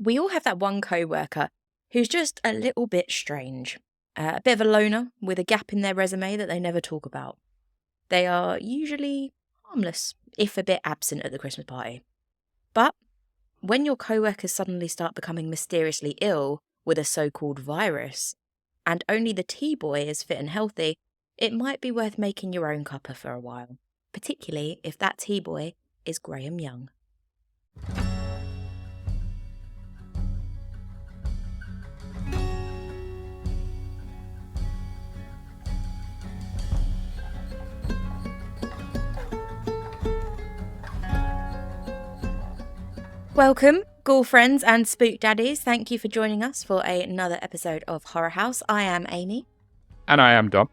we all have that one co-worker who's just a little bit strange, a bit of a loner with a gap in their resume that they never talk about. They are usually harmless, if a bit absent at the Christmas party. But when your co-workers suddenly start becoming mysteriously ill with a so-called virus, and only the tea boy is fit and healthy, it might be worth making your own cuppa for a while, particularly if that tea boy is Graham Young. Welcome, ghoul friends and spook daddies. Thank you for joining us for another episode of Horror House. I am Amy. And I am Dom.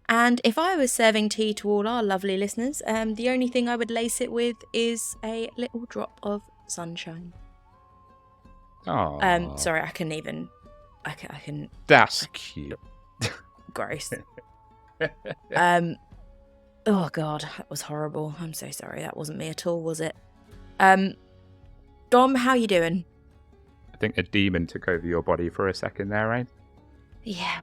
And if I was serving tea to all our lovely listeners, the only thing I would lace it with is a little drop of sunshine. Oh. Sorry, I can. That's cute. Gross. Oh God, that was horrible. I'm so sorry. That wasn't me at all, was it? Dom, how you doing? I think a demon took over your body for a second there, right? Yeah.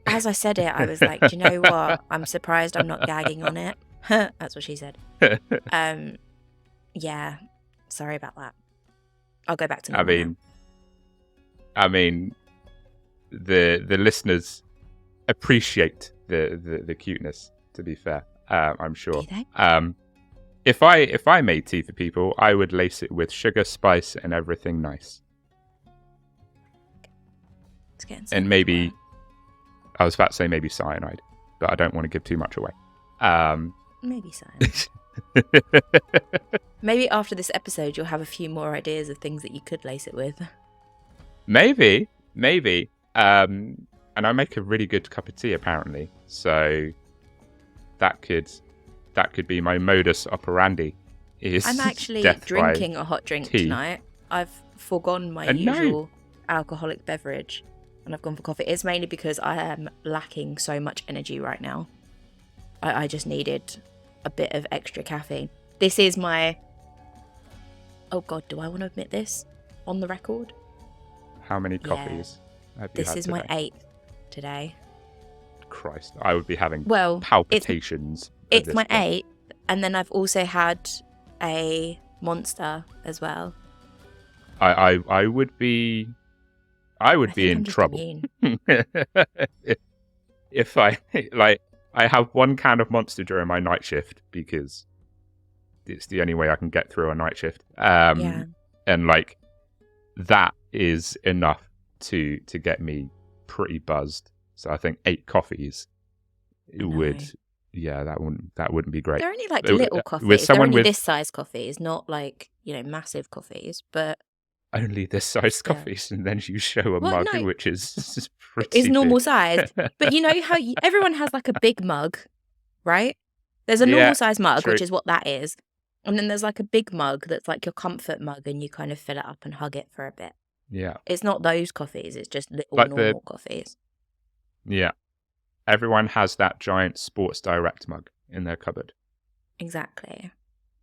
As I said it, I was like, do you know what? I'm surprised I'm not gagging on it. That's what she said. Yeah. Sorry about that. I'll go back to normal I mean, the listeners appreciate the cuteness. To be fair, I'm sure. Do they? If I made tea for people, I would lace it with sugar, spice, and everything nice. It's getting And maybe, I was about to say maybe cyanide, but I don't want to give too much away. Maybe cyanide. Maybe after this episode, you'll have a few more ideas of things that you could lace it with. Maybe. And I make a really good cup of tea, apparently. So that could be my modus operandi. I'm actually death drinking a hot drink tea. tonight. I've foregone my usual alcoholic beverage and I've gone for coffee. It's mainly because I am lacking so much energy right now. I just needed a bit of extra caffeine. This is my... Oh God, do I want to admit this on the record? How many coffees have you had This is today? my 8th today. Christ, I would be having Well, palpitations. It's my 8th, and then I've also had a Monster as well. I would be in trouble if I have one can of Monster during my night shift because it's the only way I can get through a night shift. And that is enough to get me pretty buzzed. So I think 8 coffees would. Yeah, that wouldn't be great. They're only like little coffees. They're only this size coffees, not like, massive coffees, but... Only this size coffees, and then you show a mug, which is pretty It's normal big. sized. But you know how everyone has like a big mug, right? There's a normal size mug, true. Which is what that is. And then there's like a big mug that's like your comfort mug and you kind of fill it up and hug it for a bit. Yeah. It's not those coffees, it's just little like normal coffees. Yeah. Everyone has that giant Sports Direct mug in their cupboard. Exactly.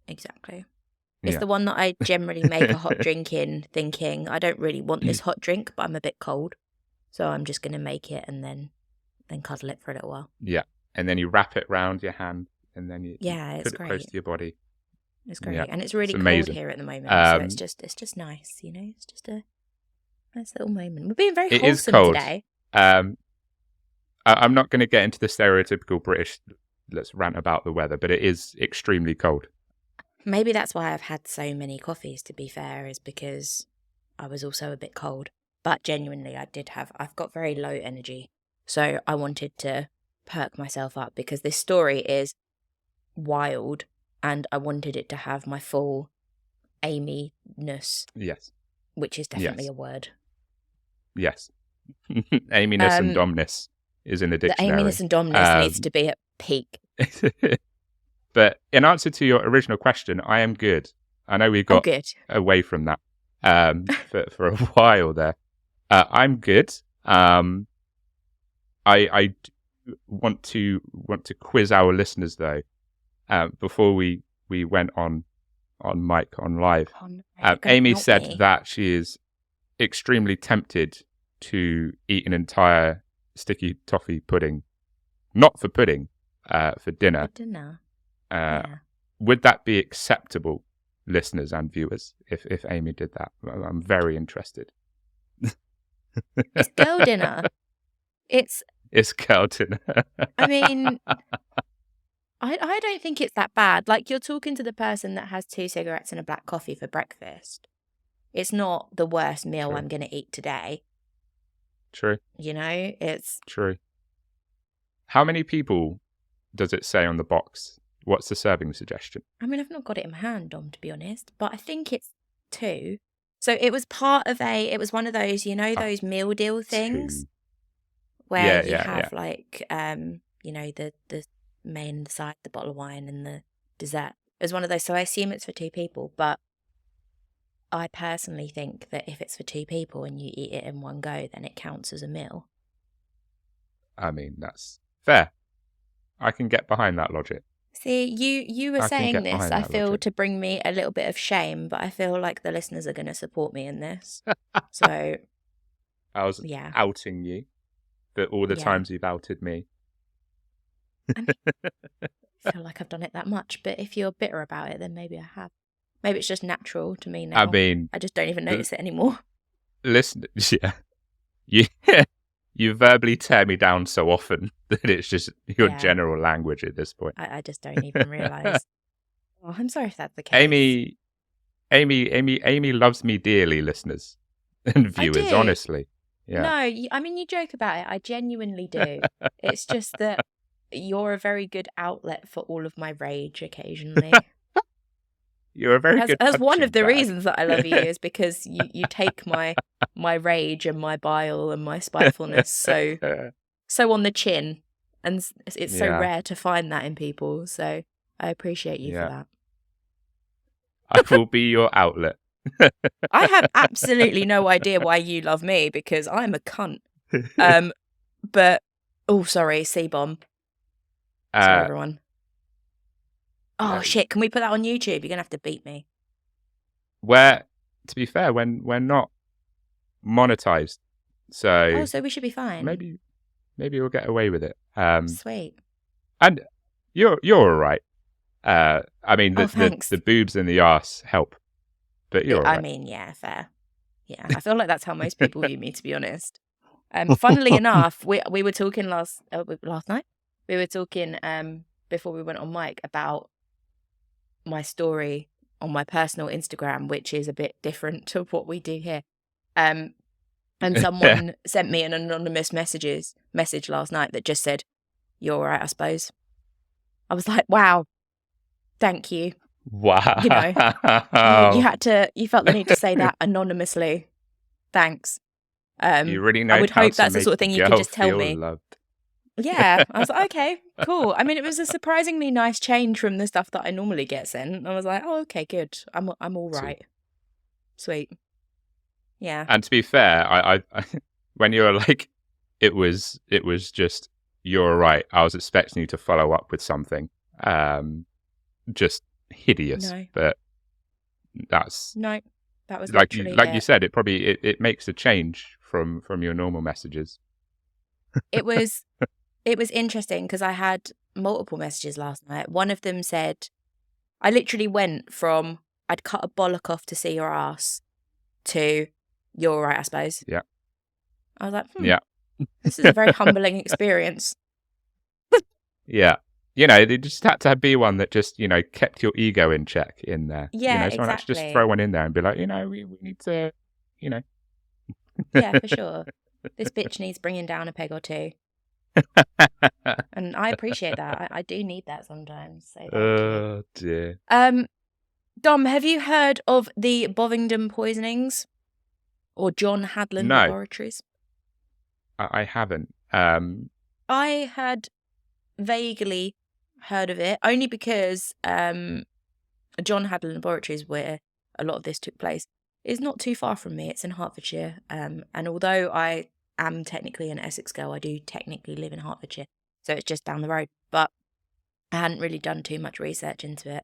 It's the one that I generally make a hot drink in, thinking I don't really want this hot drink, but I'm a bit cold. So I'm just going to make it and then cuddle it for a little while. Yeah. And then you wrap it round your hand and then you it's put it great. close to your body. It's great. Yeah. And it's really cold here at the moment. So it's just nice, It's just a nice little moment. We're being very wholesome today. I'm not going to get into the stereotypical British, let's rant about the weather, but it is extremely cold. Maybe that's why I've had so many coffees, to be fair, is because I was also a bit cold. But genuinely, I've got very low energy. So I wanted to perk myself up because this story is wild and I wanted it to have my full Amy-ness. Yes. Which is definitely a word. Yes. Amy-ness and Domness is in the dictionary. The Amy-ness and Domness needs to be at peak. But in answer to your original question, I am good. I know we got away from that for a while there. I'm good. I want to quiz our listeners though. Before we went on on mic, on live. Oh, no, you're gonna Amy help said me. that she is extremely tempted to eat an entire sticky toffee pudding, not for pudding, for dinner. For dinner. Yeah. Would that be acceptable, listeners and viewers, if Amy did that? I'm very interested. It's girl dinner. It's girl dinner. I mean, I don't think it's that bad. Like, you're talking to the person that has 2 cigarettes and a black coffee for breakfast. It's not the worst meal True. I'm going to eat today. True. It's... True. How many people does it say on the box? What's the serving suggestion? I mean, I've not got it in my hand, Dom, to be honest, but I think it's 2. So it was it was one of those, those meal deal things 2. where you have like, the main, the side, the bottle of wine and the dessert. It was one of those. So I assume it's for 2 people, but I personally think that if it's for 2 people and you eat it in one go, then it counts as a meal. I mean, that's fair. I can get behind that logic. See, you were saying this, I feel, to bring me a little bit of shame, but I feel like the listeners are going to support me in this. So I was outing you for all the times you've outed me. I mean, I feel like I've done it that much, but if you're bitter about it, then maybe I have. Maybe it's just natural to me now. I mean, I just don't even notice it anymore. Listen, you verbally tear me down so often that it's just your general language at this point. I just don't even realise. Oh, I'm sorry if that's the case. Amy loves me dearly, listeners and viewers, honestly. Yeah. No, I mean, you joke about it. I genuinely do. It's just that you're a very good outlet for all of my rage occasionally. You're a very good That's one of the reasons that I love you, is because you take my rage and my bile and my spitefulness so on the chin, and it's so rare to find that in people. So I appreciate you for that. I will be your outlet. I have absolutely no idea why you love me, because I'm a cunt. But sorry, C-bomb. Sorry, everyone. Oh shit! Can we put that on YouTube? You're gonna have to beat me. To be fair, we're not monetized, so so we should be fine. Maybe we'll get away with it. Sweet. And you're all right. I mean, the boobs and the arse help, but you're all right. I mean, yeah, fair. Yeah, I feel like that's how most people view me, to be honest. Funnily enough, we were talking last night. We were talking before we went on mic about my story on my personal Instagram, which is a bit different to what we do here. And someone sent me an anonymous message last night that just said, "You're all right, I suppose." I was like, wow, thank you. Wow. You felt the need to say that anonymously. Thanks. You really know. I would hope that's the sort of thing you could just tell me. Loved. Yeah, I was like, okay, cool. I mean, it was a surprisingly nice change from the stuff that I normally get sent. I was like, oh, okay, good. I'm all right. Sweet. Yeah. And to be fair, I when you were like, it was just, you're all right, I was expecting you to follow up with something just hideous. No. But that's that was like you said, it probably it makes a change from your normal messages. It was interesting because I had multiple messages last night. One of them said, I literally went from, I'd cut a bollock off to see your ass, to, you're all right, I suppose. Yeah. I was like, yeah, this is a very humbling experience. Yeah. They just had to be one that just, kept your ego in check in there. Yeah, someone had to just throw one in there and be like, we need to, Yeah, for sure. This bitch needs bringing down a peg or two. And I appreciate that. I do need that sometimes. So oh dear. Dom, have you heard of the Bovingdon poisonings or John Hadland Laboratories? I haven't. I had vaguely heard of it, only because John Hadland Laboratories, where a lot of this took place, is not too far from me. It's in Hertfordshire, and although I am technically an Essex girl, I do technically live in Hertfordshire, so it's just down the road, but I hadn't really done too much research into it.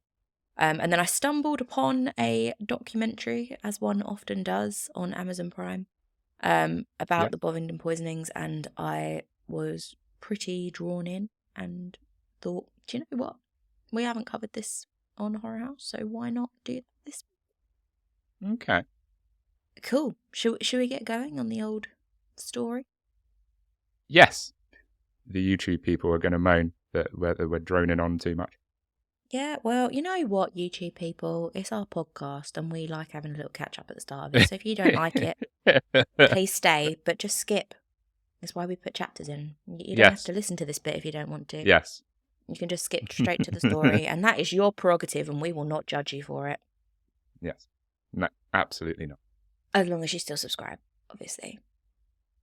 And then I stumbled upon a documentary, as one often does, on Amazon Prime, about the Bovingdon poisonings, and I was pretty drawn in and thought, do you know what? We haven't covered this on Horror House, so why not do this? Okay. Cool. Should we get going on the old story? Yes. The YouTube people are going to moan that we're droning on too much. Yeah, well, you know what, YouTube people? It's our podcast and we like having a little catch up at the start of it. So if you don't like it, please stay, but just skip. That's why we put chapters in. You don't have to listen to this bit if you don't want to. Yes. You can just skip straight to the story, and that is your prerogative, and we will not judge you for it. Yes. No, absolutely not. As long as you still subscribe, obviously.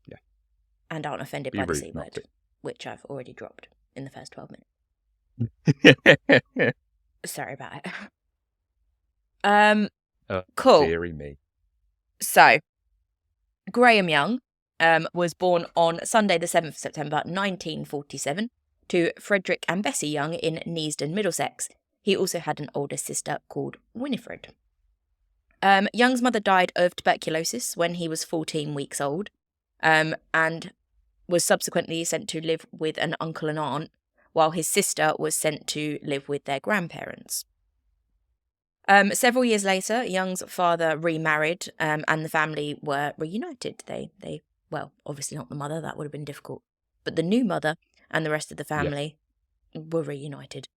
Yeah. And aren't offended by the C word, which I've already dropped in the first 12 minutes. Sorry about it. Cool. Dearie me. So, Graham Young was born on Sunday the 7th of September 1947 to Frederick and Bessie Young in Neasden, Middlesex. He also had an older sister called Winifred. Young's mother died of tuberculosis when he was 14 weeks old, and was subsequently sent to live with an uncle and aunt, while his sister was sent to live with their grandparents. Several years later, Young's father remarried, and the family were reunited. Well, obviously not the mother, that would have been difficult, but the new mother and the rest of the family were reunited.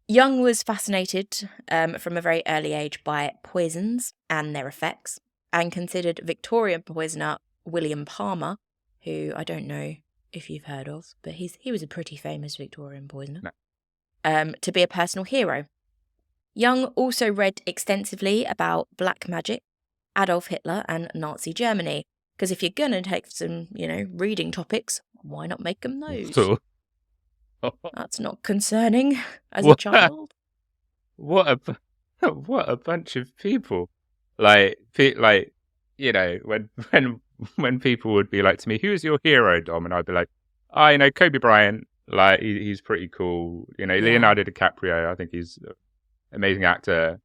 Young was fascinated from a very early age by poisons and their effects, and considered Victorian poisoner William Palmer, who I don't know if you've heard of, but he was a pretty famous Victorian poisoner, to be a personal hero. Young also read extensively about black magic, Adolf Hitler, and Nazi Germany, because if you're going to take some, reading topics, why not make them those? That's not concerning as a child. What a bunch of people! Like when people would be like to me, "Who's your hero, Dom?" and I'd be like, Kobe Bryant. Like he's pretty cool. Leonardo DiCaprio. I think he's an amazing actor.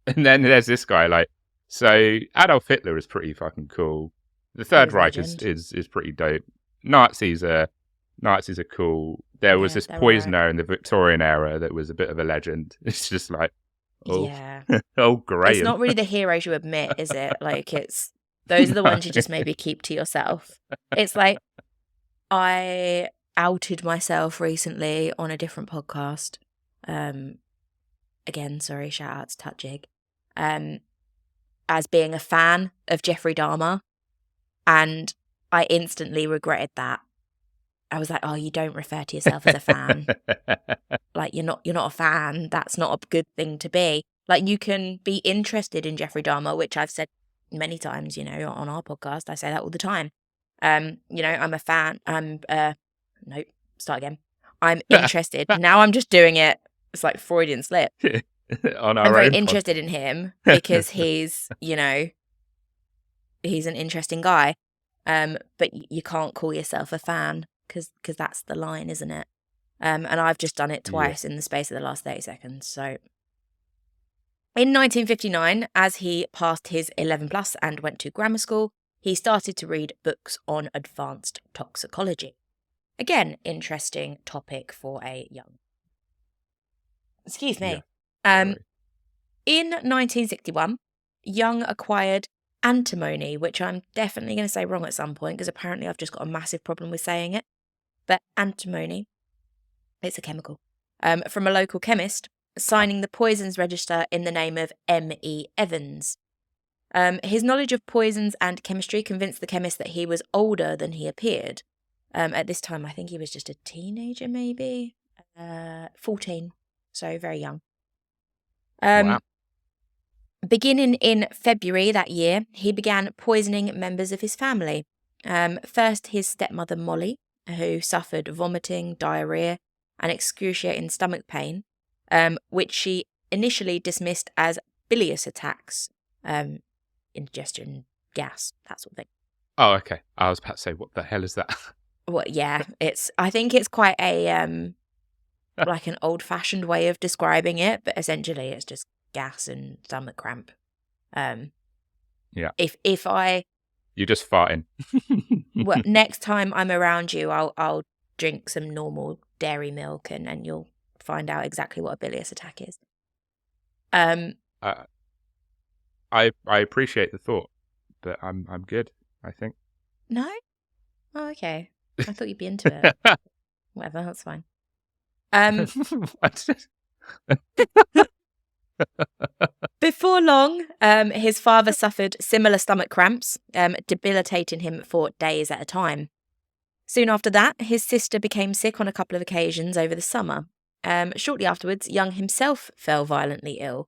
And then there's this guy. So Adolf Hitler is pretty fucking cool. The Third Reich is pretty dope. Nazis are cool. There was this poisoner in the Victorian era that was a bit of a legend. It's just like, oh, Graham. It's not really the heroes you admit, is it? Those are the ones you just maybe keep to yourself. It's like, I outed myself recently on a different podcast. Again, sorry, shout out to Tutjig. As being a fan of Jeffrey Dahmer, and I instantly regretted that. I was like, oh, you don't refer to yourself as a fan. You're not a fan. That's not a good thing to be. You can be interested in Jeffrey Dahmer, which I've said many times, on our podcast. I say that all the time. I'm a fan. Nope, start again. I'm interested. Now I'm just doing it. It's like Freudian slip. I'm very interested in him because he's, he's an interesting guy. But you can't call yourself a fan because that's the line, isn't it? And I've just done it twice in the space of the last 30 seconds. So in 1959, as he passed his 11 plus and went to grammar school, he started to read books on advanced toxicology. Again, interesting topic for a young. Excuse me. In 1961, Young acquired antimony, which I'm definitely going to say wrong at some point because apparently I've just got a massive problem with saying it. But antimony, it's a chemical, from a local chemist, signing the poisons register in the name of M.E. Evans. His knowledge of poisons and chemistry convinced the chemist that he was older than he appeared. At this time, I think he was just a teenager, maybe 14, so very young. Wow. Beginning in February that year, he began poisoning members of his family. First, his stepmother Molly, who suffered vomiting, diarrhea, and excruciating stomach pain, which she initially dismissed as bilious attacks, indigestion, gas, that sort of thing. Oh, okay. I was about to say, what the hell is that? Well, yeah, I think it's quite a like an old-fashioned way of describing it, but essentially it's just gas and stomach cramp. Yeah. If I You're just farting. well, next time I'm around you, I'll drink some normal dairy milk and you'll find out exactly what a bilious attack is. I appreciate the thought, but I'm good, I think. No? Oh, okay. I thought you'd be into it. Whatever, that's fine. Before long, his father suffered similar stomach cramps, debilitating him for days at a time. Soon after that, his sister became sick on a couple of occasions over the summer. Shortly afterwards, Young himself fell violently ill.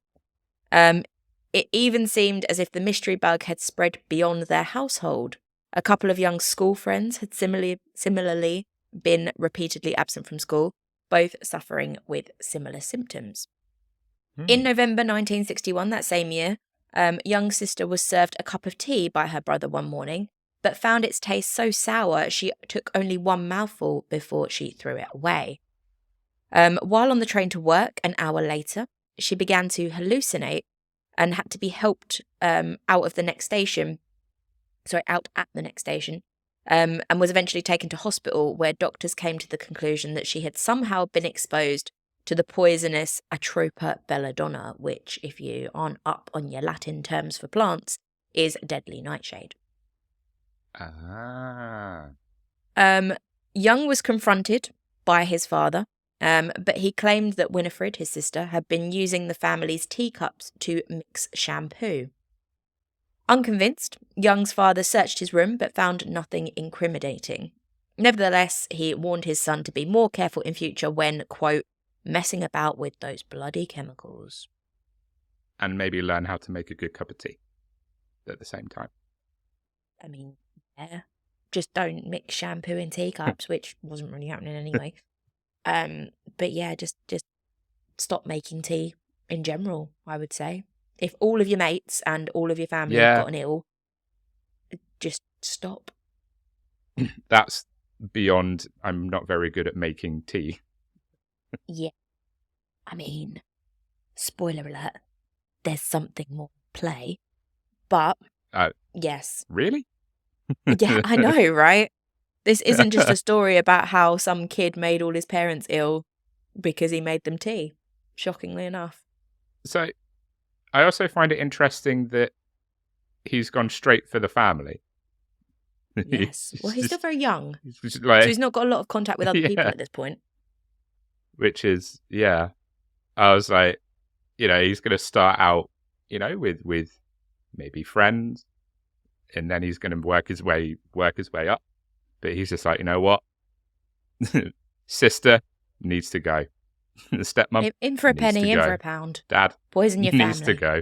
It even seemed as if the mystery bug had spread beyond their household. A couple of Young's school friends had similarly been repeatedly absent from school, both suffering with similar symptoms. In November 1961, that same year, Young's sister was served a cup of tea by her brother one morning, but found its taste so sour she took only one mouthful before she threw it away. While on the train to work an hour later, she began to hallucinate and had to be helped out at the next station, and was eventually taken to hospital, where doctors came to the conclusion that she had somehow been exposed to the poisonous Atropa belladonna, which, if you aren't up on your Latin terms for plants, is deadly nightshade. Young was confronted by his father, but he claimed that Winifred, his sister, had been using the family's teacups to mix shampoo. Unconvinced, Young's father searched his room but found nothing incriminating. Nevertheless, he warned his son to be more careful in future when, quote, messing about with those bloody chemicals. And maybe learn how to make a good cup of tea at the same time. I mean, yeah. Just don't mix shampoo in teacups, which wasn't really happening anyway. But yeah, just stop making tea in general, I would say. If all of your mates and all of your family have gotten ill, just stop. That's beyond I'm not very good at making tea. Yeah. I mean, spoiler alert, there's something more to play. But, yes. Really? Yeah, I know, right? This isn't just a story about how some kid made all his parents ill because he made them tea, shockingly enough. So, I also find it interesting that he's gone straight for the family. Yes. Well, he's still very young. So he's not got a lot of contact with other people at this point. Which is, I was like, he's going to start out, with maybe friends, and then he's going to work his way up. But he's just like, you know what? Sister needs to go. Stepmom in for a penny, in for a pound. Dad poison your family. Needs to go.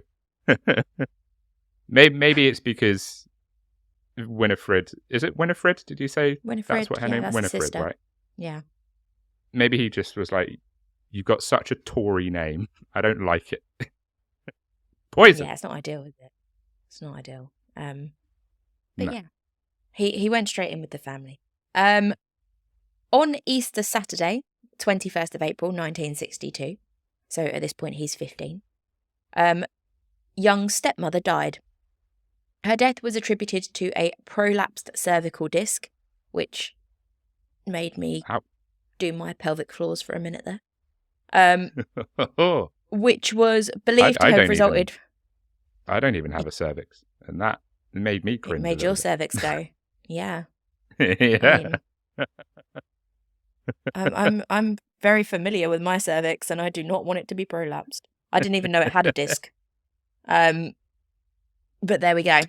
Maybe it's because Winifred. Is it Winifred? Did you say Winifred? That's what her name. That's Winifred, right? Yeah. Maybe he just was like, "You've got such a Tory name. I don't like it." Poison. Yeah, it's not ideal, is it? It's not ideal. But yeah, he went straight in with the family. On Easter Saturday, 21st of April, 1962. So at this point, he's 15. Young's stepmother died. Her death was attributed to a prolapsed cervical disc, which made me do my pelvic floors for a minute there. Which was believed to have resulted. I don't even have a cervix, and that made me cringe. It made your cervix go. Yeah. Yeah. I mean, I'm very familiar with my cervix, and I do not want it to be prolapsed. I didn't even know it had a disc. But there we go.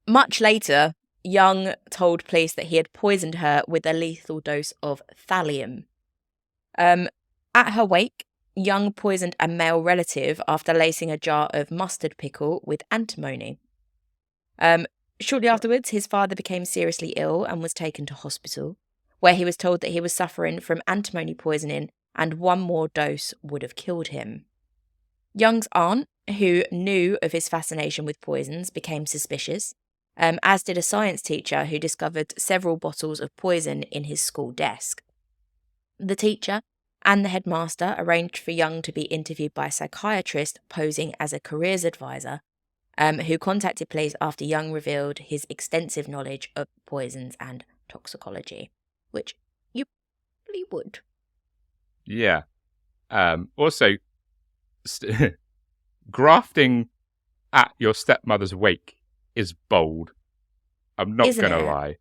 Much later, Young told police that he had poisoned her with a lethal dose of thallium. At her wake, Young poisoned a male relative after lacing a jar of mustard pickle with antimony. Shortly afterwards, his father became seriously ill and was taken to hospital, where he was told that he was suffering from antimony poisoning and one more dose would have killed him. Young's aunt, who knew of his fascination with poisons, became suspicious, as did a science teacher who discovered several bottles of poison in his school desk. The teacher and the headmaster arranged for Young to be interviewed by a psychiatrist posing as a careers advisor, who contacted police after Young revealed his extensive knowledge of poisons and toxicology, which you probably would. Yeah. Also, grafting at your stepmother's wake is bold. I'm not Isn't going to it? lie.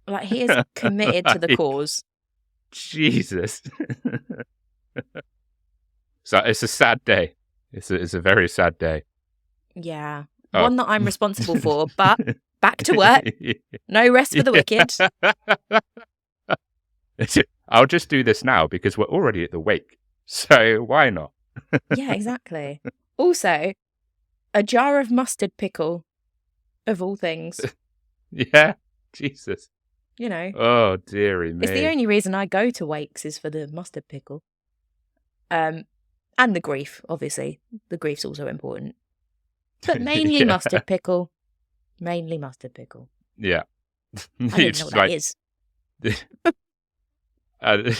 Like, he is committed to the cause. Jesus. So it's a sad day. It's a very sad day. Yeah. Oh. One that I'm responsible for, but back to work. No rest for the wicked. I'll just do this now because we're already at the wake. So why not? Yeah, exactly. Also, a jar of mustard pickle, of all things. Yeah, Jesus. You know. Oh, dearie me. It's the only reason I go to wakes is for the mustard pickle. And the grief, obviously. The grief's also important. But mainly mustard pickle. Mainly mustard pickle. Yeah. I don't know what that is.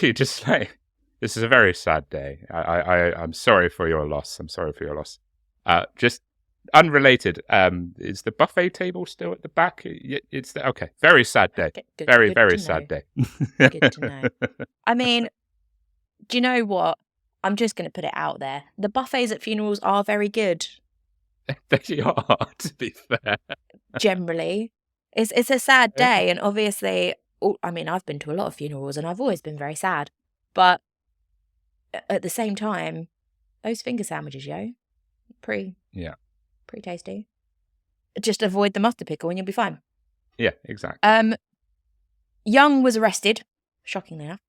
You're just like, this is a very sad day. I'm sorry for your loss. I'm sorry for your loss. Just unrelated. Is the buffet table still at the back? It's okay. Very sad day. Very sad day. Good to know. I mean, do you know what? I'm just going to put it out there. The buffets at funerals are very good. They are, to be fair. Generally, it's a sad day, and obviously, I mean, I've been to a lot of funerals, and I've always been very sad. But at the same time, those finger sandwiches, pretty tasty. Just avoid the mustard pickle, and you'll be fine. Yeah, exactly. Young was arrested, shockingly enough,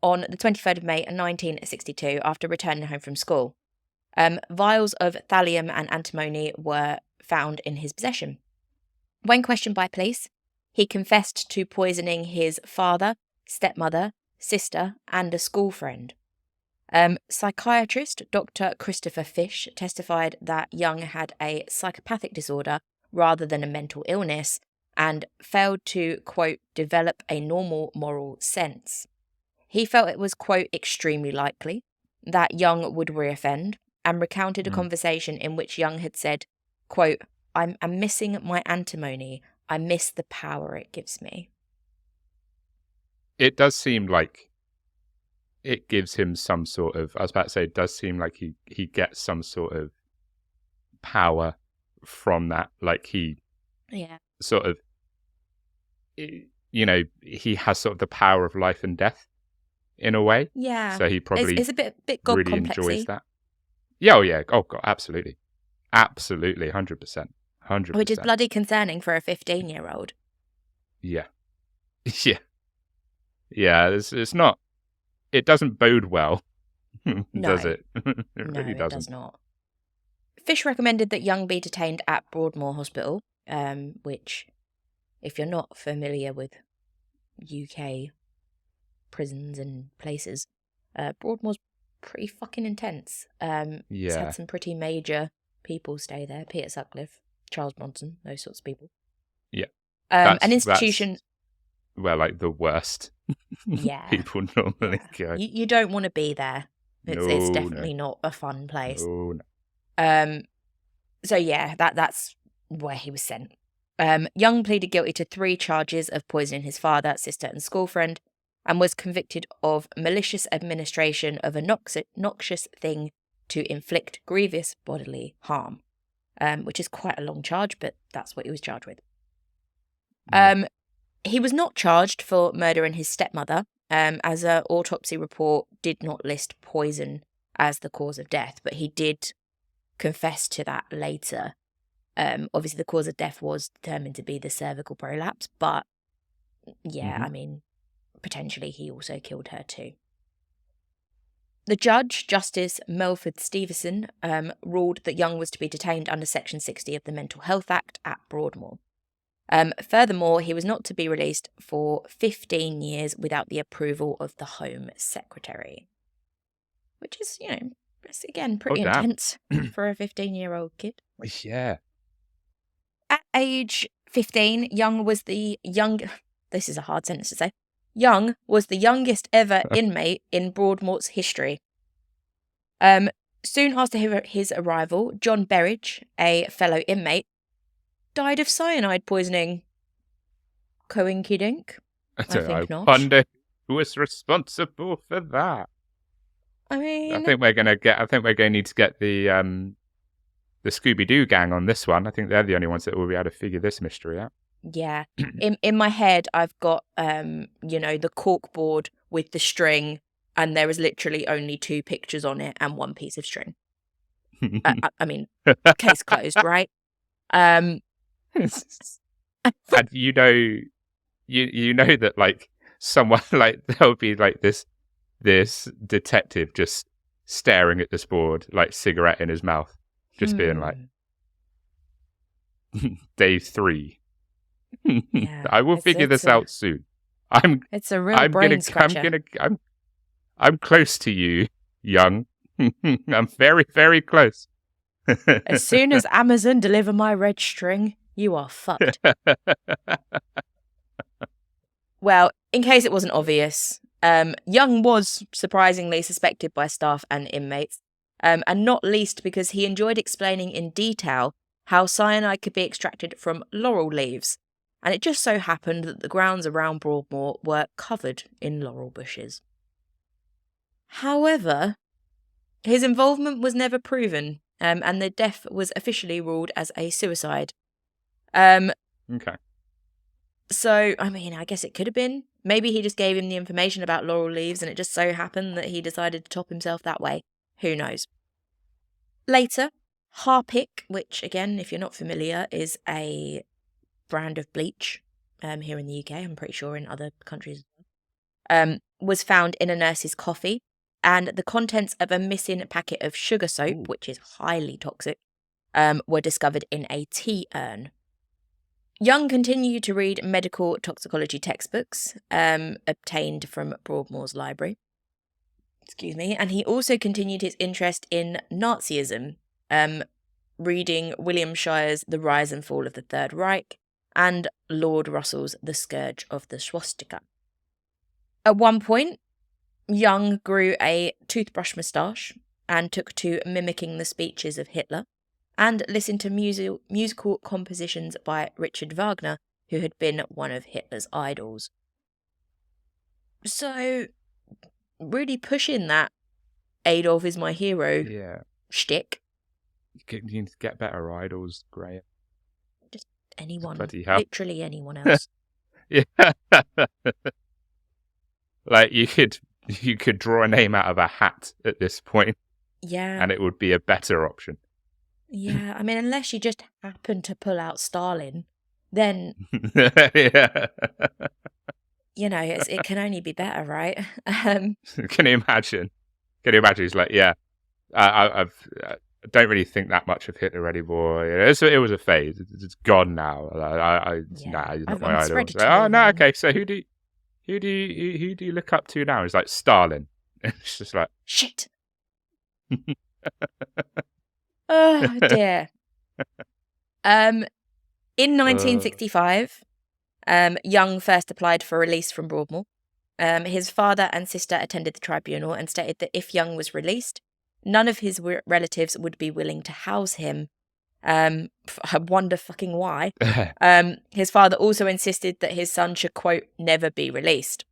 on the 23rd of May 1962 after returning home from school. Vials of thallium and antimony were found in his possession. When questioned by police, he confessed to poisoning his father, stepmother, sister, and a school friend. Psychiatrist Dr. Christopher Fish testified that Young had a psychopathic disorder rather than a mental illness and failed to, quote, develop a normal moral sense. He felt it was, quote, extremely likely that Young would reoffend and recounted a conversation in which Young had said, quote, I'm missing my antimony. I miss the power it gives me. It does seem like it gives him some sort of, I was about to say, it does seem like he gets some sort of power from that. Like he sort of, he has sort of the power of life and death in a way. Yeah. So he probably it's a bit God really complexy. enjoys that. Yeah, oh yeah. Oh God, absolutely. Absolutely, 100%. 100%. Which is bloody concerning for a 15-year-old. Yeah. Yeah. Yeah, it's not, it doesn't bode well, does it? It really doesn't. It does not. Fish recommended that Young be detained at Broadmoor Hospital, which, if you're not familiar with UK prisons and places, Broadmoor's pretty fucking intense. It's had some pretty major people stay there. Peter Sutcliffe, Charles Bronson, those sorts of people. Yeah. An institution... where, like, the worst people normally go. You don't want to be there. It's definitely not a fun place. No. So yeah, that's where he was sent. Young pleaded guilty to 3 charges of poisoning his father, sister, and school friend, and was convicted of malicious administration of a noxious thing to inflict grievous bodily harm, which is quite a long charge, but that's what he was charged with. He was not charged for murdering his stepmother, as an autopsy report did not list poison as the cause of death, but he did confess to that later. Obviously, the cause of death was determined to be the cervical prolapse, but I mean, potentially he also killed her too. The judge, Justice Melford Stevenson, ruled that Young was to be detained under Section 60 of the Mental Health Act at Broadmoor. Furthermore, he was not to be released for 15 years without the approval of the Home Secretary. Which is, it's again pretty intense for a 15-year-old kid. Yeah. At age 15, Young was the young... This is a hard sentence to say. Young was the youngest ever inmate in Broadmoor's history. Soon after his arrival, John Berridge, a fellow inmate, died of cyanide poisoning. Coinkydink? I think not. Wonder who was responsible for that. I mean, I think we're going to need to get the Scooby-Doo gang on this one. I think they're the only ones that will be able to figure this mystery out. Yeah. In my head, I've got, the cork board with the string, and there is literally only 2 pictures on it and 1 piece of string. I mean, case closed, right? And you know that, like, someone, like, there'll be, like, this detective just staring at this board, like, cigarette in his mouth, just being like, day 3. Yeah, I will figure this out soon. It's a real brain scratcher. I'm close to you, Young. I'm very, very close. As soon as Amazon deliver my red string, you are fucked. Well, in case it wasn't obvious, Young was surprisingly suspected by staff and inmates, and not least because he enjoyed explaining in detail how cyanide could be extracted from laurel leaves, and it just so happened that the grounds around Broadmoor were covered in laurel bushes. However, his involvement was never proven, and the death was officially ruled as a suicide. Okay. So, I mean, I guess it could have been. Maybe he just gave him the information about laurel leaves and it just so happened that he decided to top himself that way. Who knows? Later, Harpic, which, again, if you're not familiar, is a brand of bleach here in the UK, I'm pretty sure in other countries, was found in a nurse's coffee, and the contents of a missing packet of sugar soap, which is highly toxic, were discovered in a tea urn. Young continued to read medical toxicology textbooks obtained from Broadmoor's library. And he also continued his interest in Nazism, reading William Shire's The Rise and Fall of the Third Reich and Lord Russell's The Scourge of the Swastika. At one point, Young grew a toothbrush moustache and took to mimicking the speeches of Hitler, and listened to musical compositions by Richard Wagner, who had been one of Hitler's idols. So, really pushing that Adolf is my hero shtick. You need to get better idols, Graham. Just anyone. Bloody hell. Literally anyone else. Yeah. Like, you could draw a name out of a hat at this point. Yeah. And it would be a better option. Yeah, I mean, unless you just happen to pull out Stalin, then, yeah. It can only be better, right? Can you imagine? He's like, yeah, I don't really think that much of Hitler anymore. It was a phase. It's gone now. He's not my idol. Like, oh no, okay. So who do you look up to now? He's like Stalin. It's just like shit. Oh dear. In 1965, Young first applied for release from Broadmoor. His father and sister attended the tribunal and stated that if Young was released, none of his relatives would be willing to house him. I wonder fucking why. His father also insisted that his son should, quote, never be released.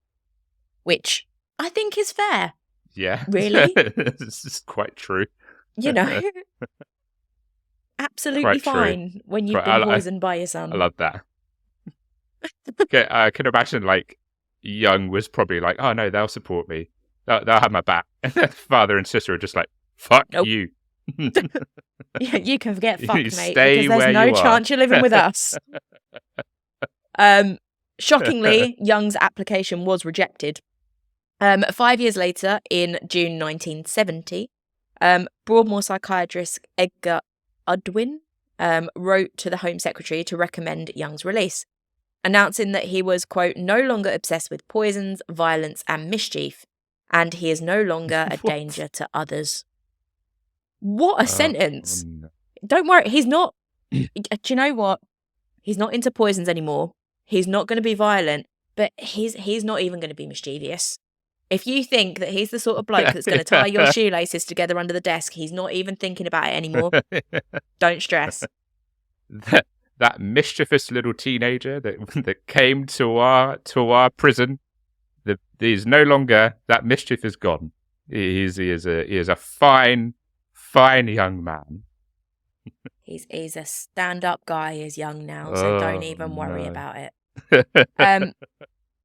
Which I think is fair. Yeah. Really? This is quite true. Absolutely quite fine true. when you've been poisoned by your son. I love that. Okay, I can imagine, like, Young was probably like, oh no, they'll support me. They'll have my back. And then father and sister are just like, fuck you. Yeah, you can forget fuck, mate, stay because there's no chance you're living with us. Shockingly, Young's application was rejected. 5 years later, in June 1970, Broadmoor psychiatrist Edgar Udwin wrote to the Home Secretary to recommend Young's release, announcing that he was, quote, no longer obsessed with poisons, violence and mischief, and he is no longer a danger to others. What a sentence. No. Don't worry, he's not... Do you know what? He's not into poisons anymore. He's not going to be violent. But he's not even going to be mischievous. If you think that he's the sort of bloke that's going to tie your shoelaces together under the desk, he's not even thinking about it anymore. Don't stress. That mischievous little teenager that came to our prison, he's no longer, that mischief is gone. He is a fine young man. He's a stand-up guy. He's young now, so don't even worry about it.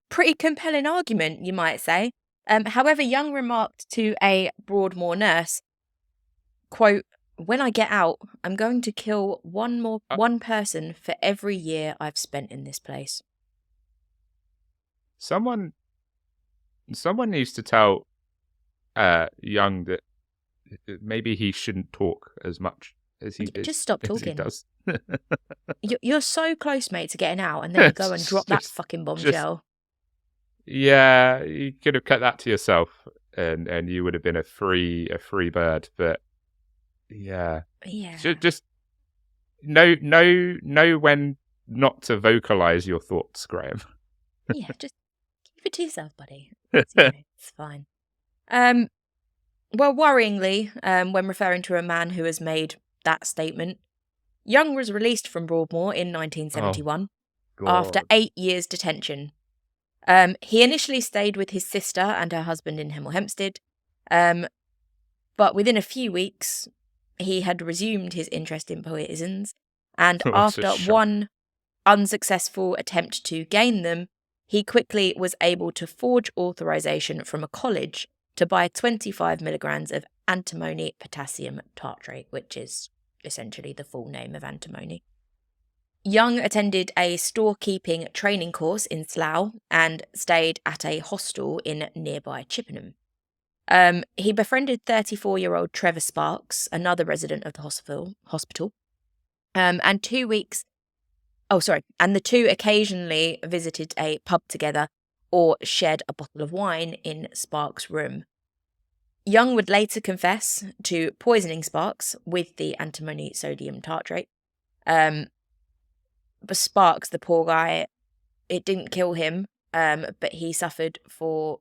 Pretty compelling argument, you might say. However, Young remarked to a Broadmoor nurse, quote, "When I get out, I'm going to kill one person for every year I've spent in this place." Someone needs to tell Young that maybe he shouldn't talk as much as he did. Just stop talking. He does. You're so close, mate, to getting out, and then you go and drop that fucking bombshell. Yeah, you could have kept that to yourself, and you would have been a free bird. But yeah, just know when not to vocalize your thoughts, Graham. Yeah, just keep it to yourself, buddy. It's fine. Well, worryingly, when referring to a man who has made that statement, Young was released from Broadmoor in 1971 after 8 years detention. He initially stayed with his sister and her husband in Hemel Hempstead, but within a few weeks, he had resumed his interest in poisons, and after one unsuccessful attempt to gain them, he quickly was able to forge authorization from a college to buy 25 milligrams of antimony potassium tartrate, which is essentially the full name of antimony. Young attended a storekeeping training course in Slough and stayed at a hostel in nearby Chippenham. He befriended 34-year-old Trevor Sparks, another resident of the hospital, and the two occasionally visited a pub together or shared a bottle of wine in Sparks' room. Young would later confess to poisoning Sparks with the antimony sodium tartrate. But Sparks, the poor guy, it didn't kill him, but he suffered for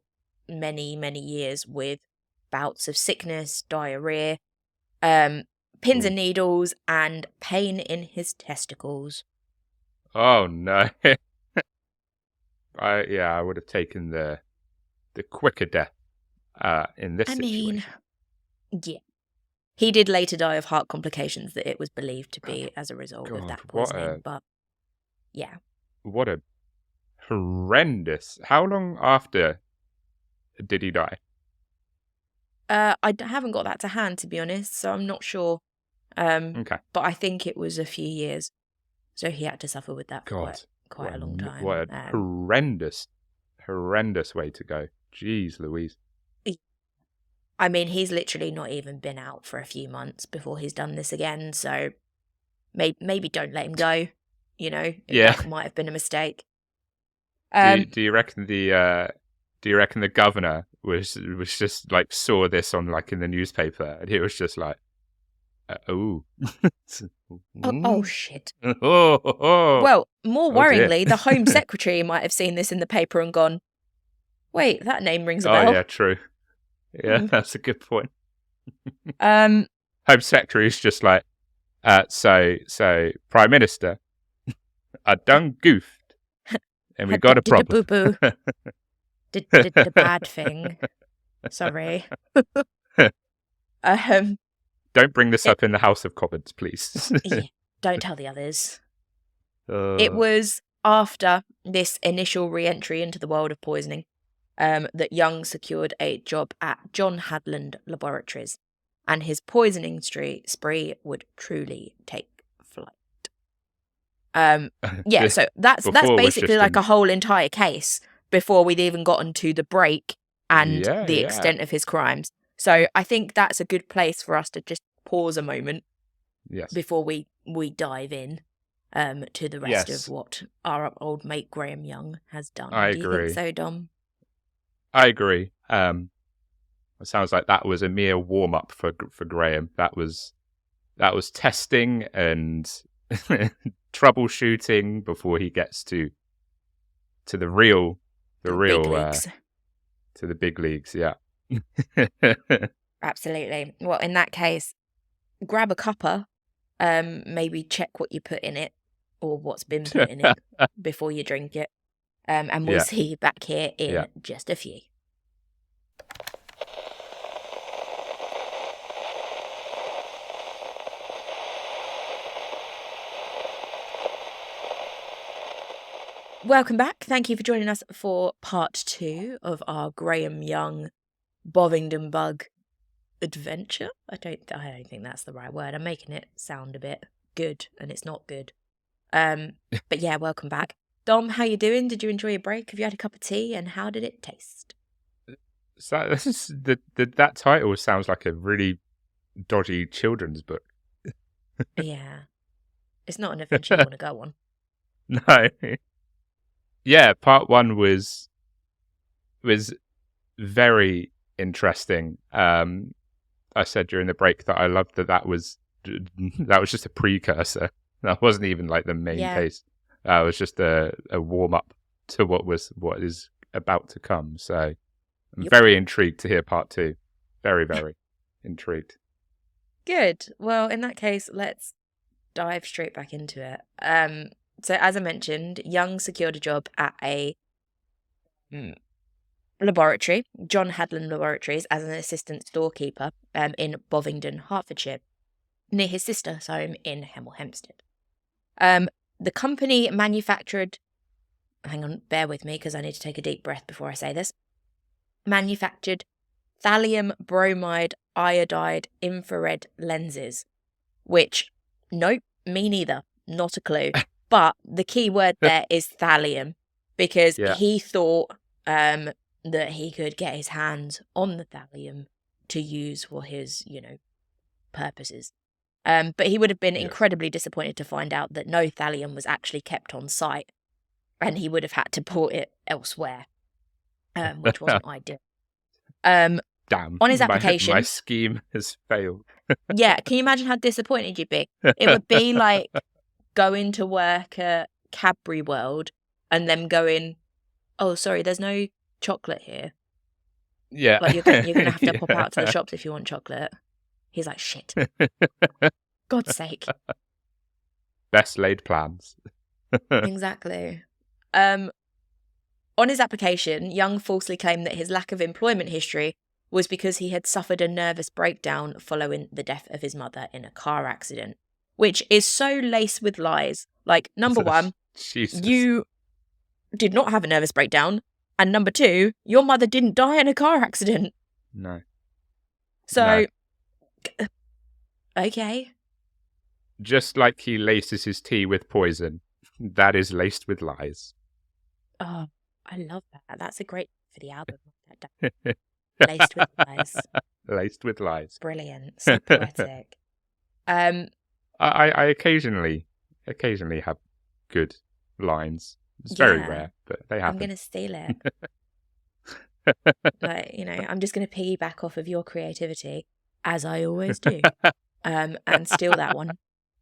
many, many years with bouts of sickness, diarrhea, pins and needles, and pain in his testicles. Oh no! I would have taken the quicker death in this situation. Yeah. He did later die of heart complications that it was believed to be as a result of that poisoning, but yeah. What a horrendous... How long after did he die? I haven't got that to hand, to be honest, so I'm not sure. Okay. But I think it was a few years. So he had to suffer with that for quite a long time. What a horrendous way to go. Jeez Louise. I mean, he's literally not even been out for a few months before he's done this again, so maybe don't let him go. You know, that might have been a mistake. Do you reckon the governor was just like saw this on like in the newspaper and he was just like, oh shit. Oh. Well, more worryingly, the Home Secretary might have seen this in the paper and gone, wait, that name rings a bell. Oh yeah, true. Yeah, that's a good point. Home Secretary is just like, so Prime Minister, I done goofed, and we got a problem. Did the boo-boo. did the bad thing. Sorry. Don't bring this up in the House of Commons, please. Yeah, don't tell the others. It was after this initial re-entry into the world of poisoning that Young secured a job at John Hadland Laboratories, and his poisoning spree would truly take flight. So that's basically like a whole entire case before we'd even gotten to the break and the extent of his crimes. So I think that's a good place for us to just pause a moment before we dive in to the rest of what our old mate Graham Young has done. I agree. You think so, Dom? I agree. It sounds like that was a mere warm-up for Graham. That was testing and troubleshooting before he gets to to the real, big leagues. To the big leagues. Yeah. Absolutely. Well, in that case, grab a cuppa, maybe check what you put in it or what's been put in it before you drink it. And we'll see you back here in just a few. Welcome back. Thank you for joining us for part 2 of our Graham Young Bovingdon Bug adventure. I don't think that's the right word. I'm making it sound a bit good, and it's not good. But yeah, welcome back. Dom, how you doing? Did you enjoy your break? Have you had a cup of tea, and how did it taste? So this is that title sounds like a really dodgy children's book. Yeah, it's not an adventure you want to go on. No. Yeah, part 1 was very interesting. I said during the break that I loved that was just a precursor. That wasn't even like the main case. It was just a warm up to what is about to come. So I'm very intrigued to hear part 2. Very, very intrigued. Good. Well, in that case, let's dive straight back into it. So as I mentioned, Young secured a job at a laboratory, John Hadland Laboratories, as an assistant storekeeper in Bovingdon, Hertfordshire, near his sister's home in Hemel Hempstead. The company manufactured, hang on, bear with me because I need to take a deep breath before I say this, manufactured thallium bromide iodide infrared lenses, which, nope, me neither, not a clue. But the key word there is thallium, because he thought that he could get his hands on the thallium to use for his, purposes. But he would have been incredibly disappointed to find out that no thallium was actually kept on site, and he would have had to port it elsewhere, which wasn't ideal. Damn. On his application, my scheme has failed. Yeah, can you imagine how disappointed you'd be? It would be like going to work at Cadbury World and them going, "Oh, sorry, there's no chocolate here." Yeah. Like you're gonna have to pop out to the shops if you want chocolate. He's like, "Shit." God's sake. Best laid plans. Exactly. On his application, Young falsely claimed that his lack of employment history was because he had suffered a nervous breakdown following the death of his mother in a car accident, which is so laced with lies. Like, number one, you did not have a nervous breakdown, and number two, your mother didn't die in a car accident. No. So, okay. Just like he laces his tea with poison, that is laced with lies. Oh, I love that. That's a great for the album. Laced with lies. Laced with lies. Brilliant. So poetic. I occasionally have good lines. It's very rare, but they happen. I'm going to steal it. I'm just going to piggyback off of your creativity, as I always do, and steal that one.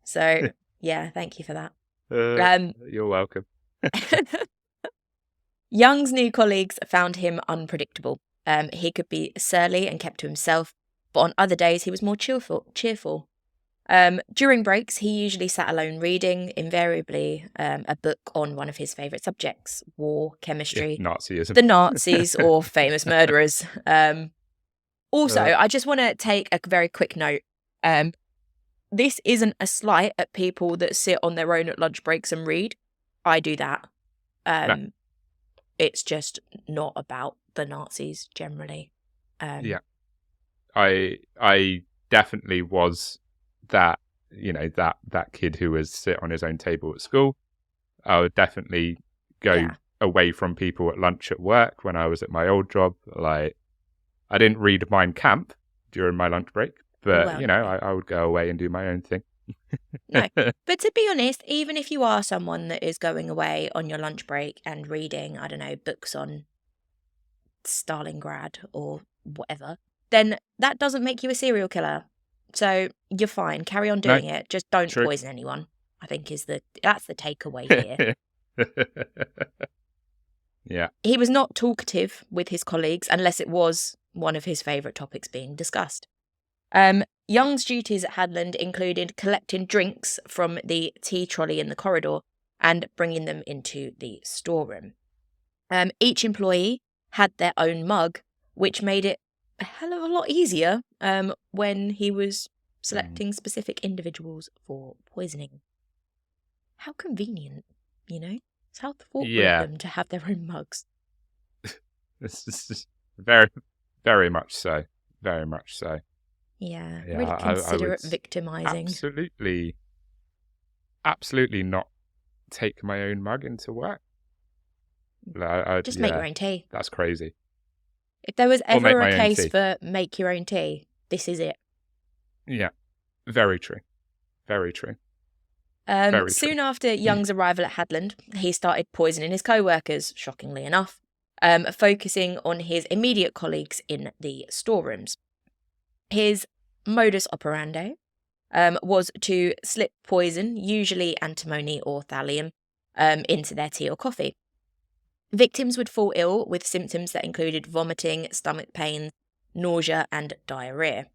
So, yeah, thank you for that. You're welcome. Young's new colleagues found him unpredictable. He could be surly and kept to himself, but on other days he was more cheerful. During breaks, he usually sat alone reading, invariably a book on one of his favourite subjects, war, chemistry, Nazism, the Nazis, or famous murderers. Also, I just want to take a very quick note. This isn't a slight at people that sit on their own at lunch breaks and read. I do that. No. It's just not about the Nazis generally. I definitely was that kid who was sit on his own table at school. I would definitely go away from people at lunch at work when I was at my old job. Like, I didn't read Mein Kampf during my lunch break, but I would go away and do my own thing. No, but to be honest, even if you are someone that is going away on your lunch break and reading, I don't know, books on Stalingrad or whatever, then that doesn't make you a serial killer. So you're fine. Carry on doing it. Just don't poison anyone, I think that's the takeaway here. Yeah. He was not talkative with his colleagues unless it was one of his favourite topics being discussed. Young's duties at Hadland included collecting drinks from the tea trolley in the corridor and bringing them into the storeroom. Each employee had their own mug, which made it a hell of a lot easier when he was selecting specific individuals for poisoning. How convenient, you know? It's how thoughtful of them to have their own mugs. This is very, very much so. Very much so. Yeah, really considerate victimizing. Absolutely not take my own mug into work. Just make your own tea. That's crazy. If there was ever a case for make your own tea, this is it. Yeah, very true. Very true. Soon after Young's arrival at Hadland, he started poisoning his co-workers, shockingly enough, focusing on his immediate colleagues in the storerooms. His modus operandi was to slip poison, usually antimony or thallium, into their tea or coffee. Victims would fall ill with symptoms that included vomiting, stomach pains, nausea, and diarrhea.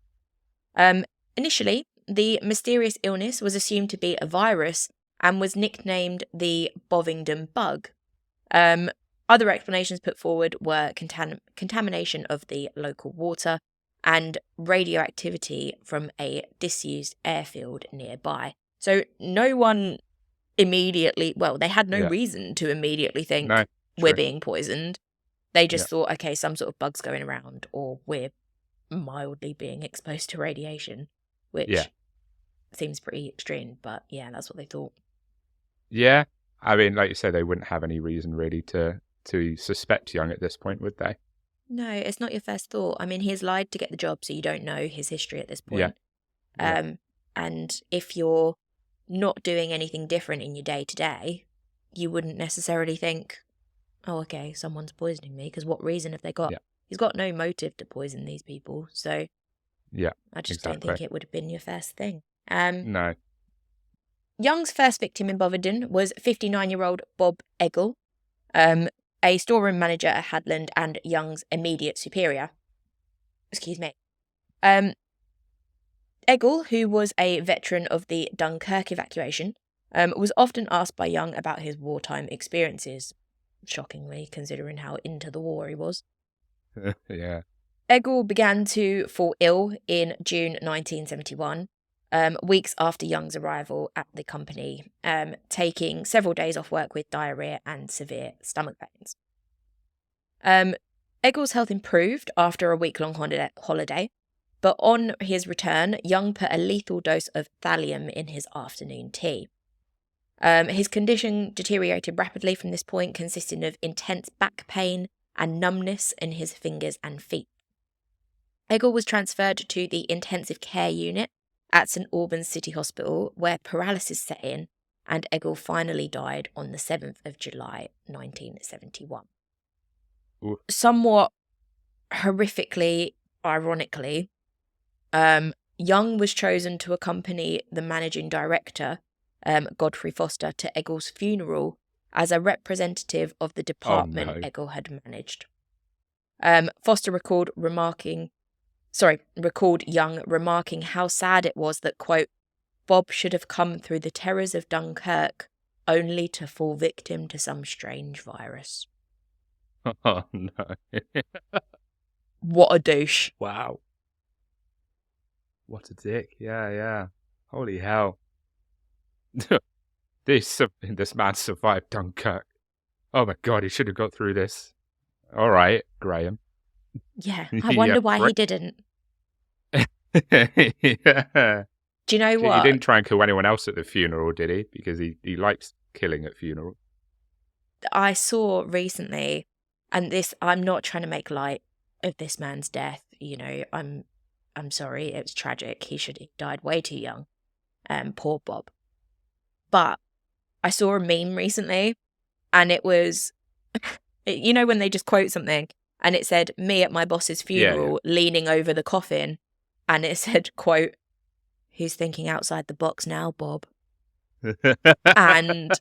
Initially, the mysterious illness was assumed to be a virus and was nicknamed the Bovingdon bug. Other explanations put forward were contamination of the local water and radioactivity from a disused airfield nearby. So no one immediately, they had no reason to immediately think we're being poisoned. They just thought, okay, some sort of bug's going around, or we're mildly being exposed to radiation, which seems pretty extreme, but yeah, that's what they thought. Yeah, I mean, like you say, they wouldn't have any reason really to suspect Young at this point, would they? No, it's not your first thought. I mean, he's lied to get the job, so you don't know his history at this point. Yeah. And if you're not doing anything different in your day-to-day, you wouldn't necessarily think, oh, okay, someone's poisoning me, because what reason have they got? Yeah. He's got no motive to poison these people, so I just don't think it would have been your first thing. No. Young's first victim in Bovingdon was 59-year-old Bob Eggle, a storeroom manager at Hadland and Young's immediate superior. Excuse me. Eggle, who was a veteran of the Dunkirk evacuation, was often asked by Young about his wartime experiences, shockingly, considering how into the war he was. Yeah. Eggle began to fall ill in June 1971, weeks after Young's arrival at the company, taking several days off work with diarrhea and severe stomach pains. Eggle's health improved after a week-long holiday, but on his return, Young put a lethal dose of thallium in his afternoon tea. His condition deteriorated rapidly from this point, consisting of intense back pain and numbness in his fingers and feet. Eggle was transferred to the intensive care unit at St Albans City Hospital, where paralysis set in, and Eggle finally died on the 7th of July 1971. Ooh. Somewhat horrifically, ironically, Young was chosen to accompany the managing director, Godfrey Foster, to Eggle's funeral as a representative of the department Eggle had managed. Foster recalled Young remarking how sad it was that, quote, Bob should have come through the terrors of Dunkirk only to fall victim to some strange virus. Oh, no. What a douche. Wow. What a dick. Yeah. Holy hell. This man survived Dunkirk. Oh my God, he should have got through this. All right, Graham. Yeah, I wonder why he didn't. Yeah. Do you know what? He didn't try and kill anyone else at the funeral, did he? Because he likes killing at funerals. I saw recently, and this, I'm not trying to make light of this man's death. You know, I'm sorry, it was tragic. He died way too young. Poor Bob. But I saw a meme recently, and it was, you know, when they just quote something, and it said, me at my boss's funeral, leaning over the coffin, and it said, quote, who's thinking outside the box now, Bob? And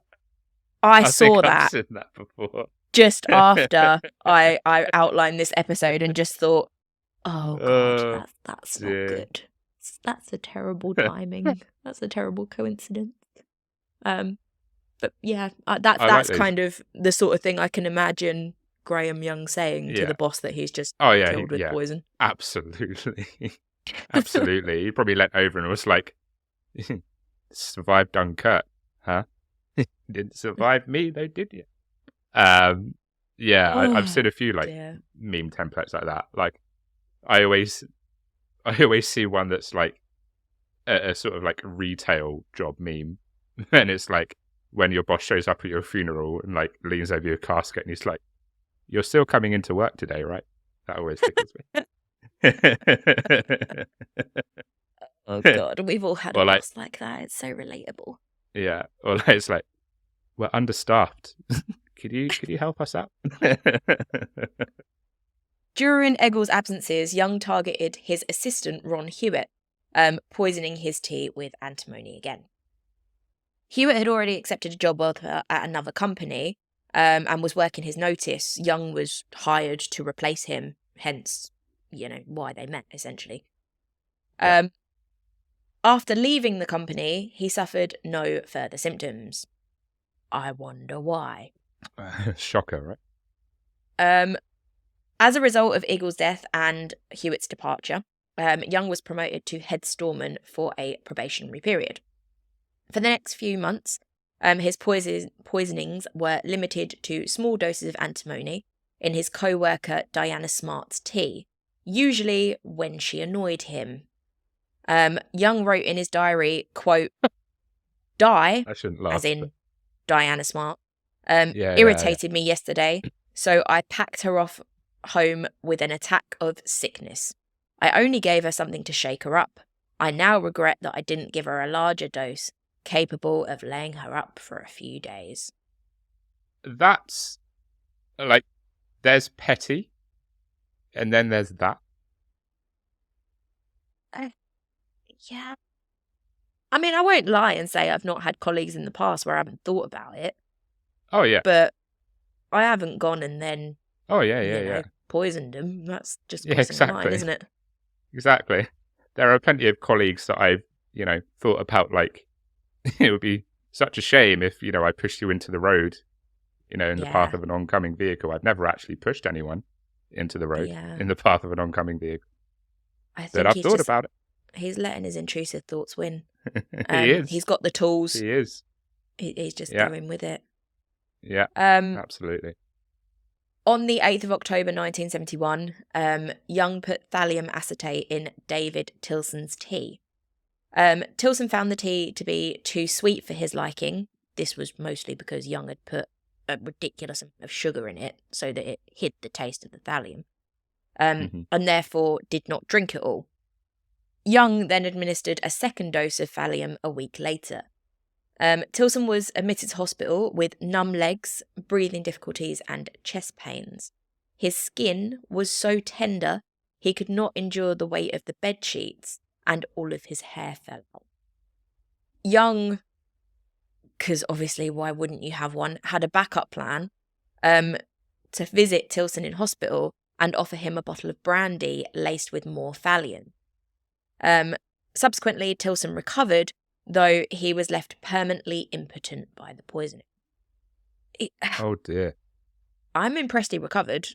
I saw that. I've seen that before. just after I outlined this episode and just thought, oh God, that's not good. That's a terrible timing. That's a terrible coincidence. But yeah, that's like kind of the sort of thing I can imagine Graham Young saying to the boss that he's just killed with poison. Absolutely. Absolutely. He probably leant over and was like, survived Dunkirk, huh? Didn't survive me though, did you? I've seen a few meme templates like that. Like, I always see one that's like a sort of like retail job meme, and it's like when your boss shows up at your funeral and like leans over your casket and he's like, "You're still coming into work today, right?" That always tickles me. Oh God, we've all had a boss like that. It's so relatable. Yeah, or like, it's like, we're understaffed. Could you help us out? During Eggle's absences, Young targeted his assistant Ron Hewitt, poisoning his tea with antimony again. Hewitt had already accepted a job offer at another company, and was working his notice. Young was hired to replace him, hence, why they met, essentially. After leaving the company, he suffered no further symptoms. I wonder why. Shocker, right? As a result of Eagle's death and Hewitt's departure, Young was promoted to head storeman for a probationary period. For the next few months, his poisonings were limited to small doses of antimony in his co-worker Diana Smart's tea, usually when she annoyed him. Young wrote in his diary, quote, "Die," I shouldn't laugh, as in Diana Smart, irritated me yesterday, so I packed her off home with an attack of sickness. I only gave her something to shake her up. I now regret that I didn't give her a larger dose, capable of laying her up for a few days. That's, like, there's petty, and then there's that. Yeah. I mean, I won't lie and say I've not had colleagues in the past where I haven't thought about it. Oh, yeah. But I haven't gone and then, yeah. poisoned them. That's just crossing the line, isn't it? Exactly. There are plenty of colleagues that I've, thought about, like, it would be such a shame if, I pushed you into the road, in the path of an oncoming vehicle. I've never actually pushed anyone into the road in the path of an oncoming vehicle. But I've thought about it. He's letting his intrusive thoughts win. He is. He's got the tools. He is. He's just going with it. Yeah, absolutely. On the 8th of October 1971, Young put thallium acetate in David Tilson's tea. Tilson found the tea to be too sweet for his liking. This was mostly because Young had put a ridiculous amount of sugar in it so that it hid the taste of the thallium, and therefore did not drink it all. Young then administered a second dose of thallium a week later. Tilson was admitted to hospital with numb legs, breathing difficulties, and chest pains. His skin was so tender he could not endure the weight of the bed sheets, and all of his hair fell out. Young, because obviously why wouldn't you have one, had a backup plan to visit Tilson in hospital and offer him a bottle of brandy laced with more thallium. Subsequently, Tilson recovered, though he was left permanently impotent by the poisoning. Oh dear. I'm impressed he recovered.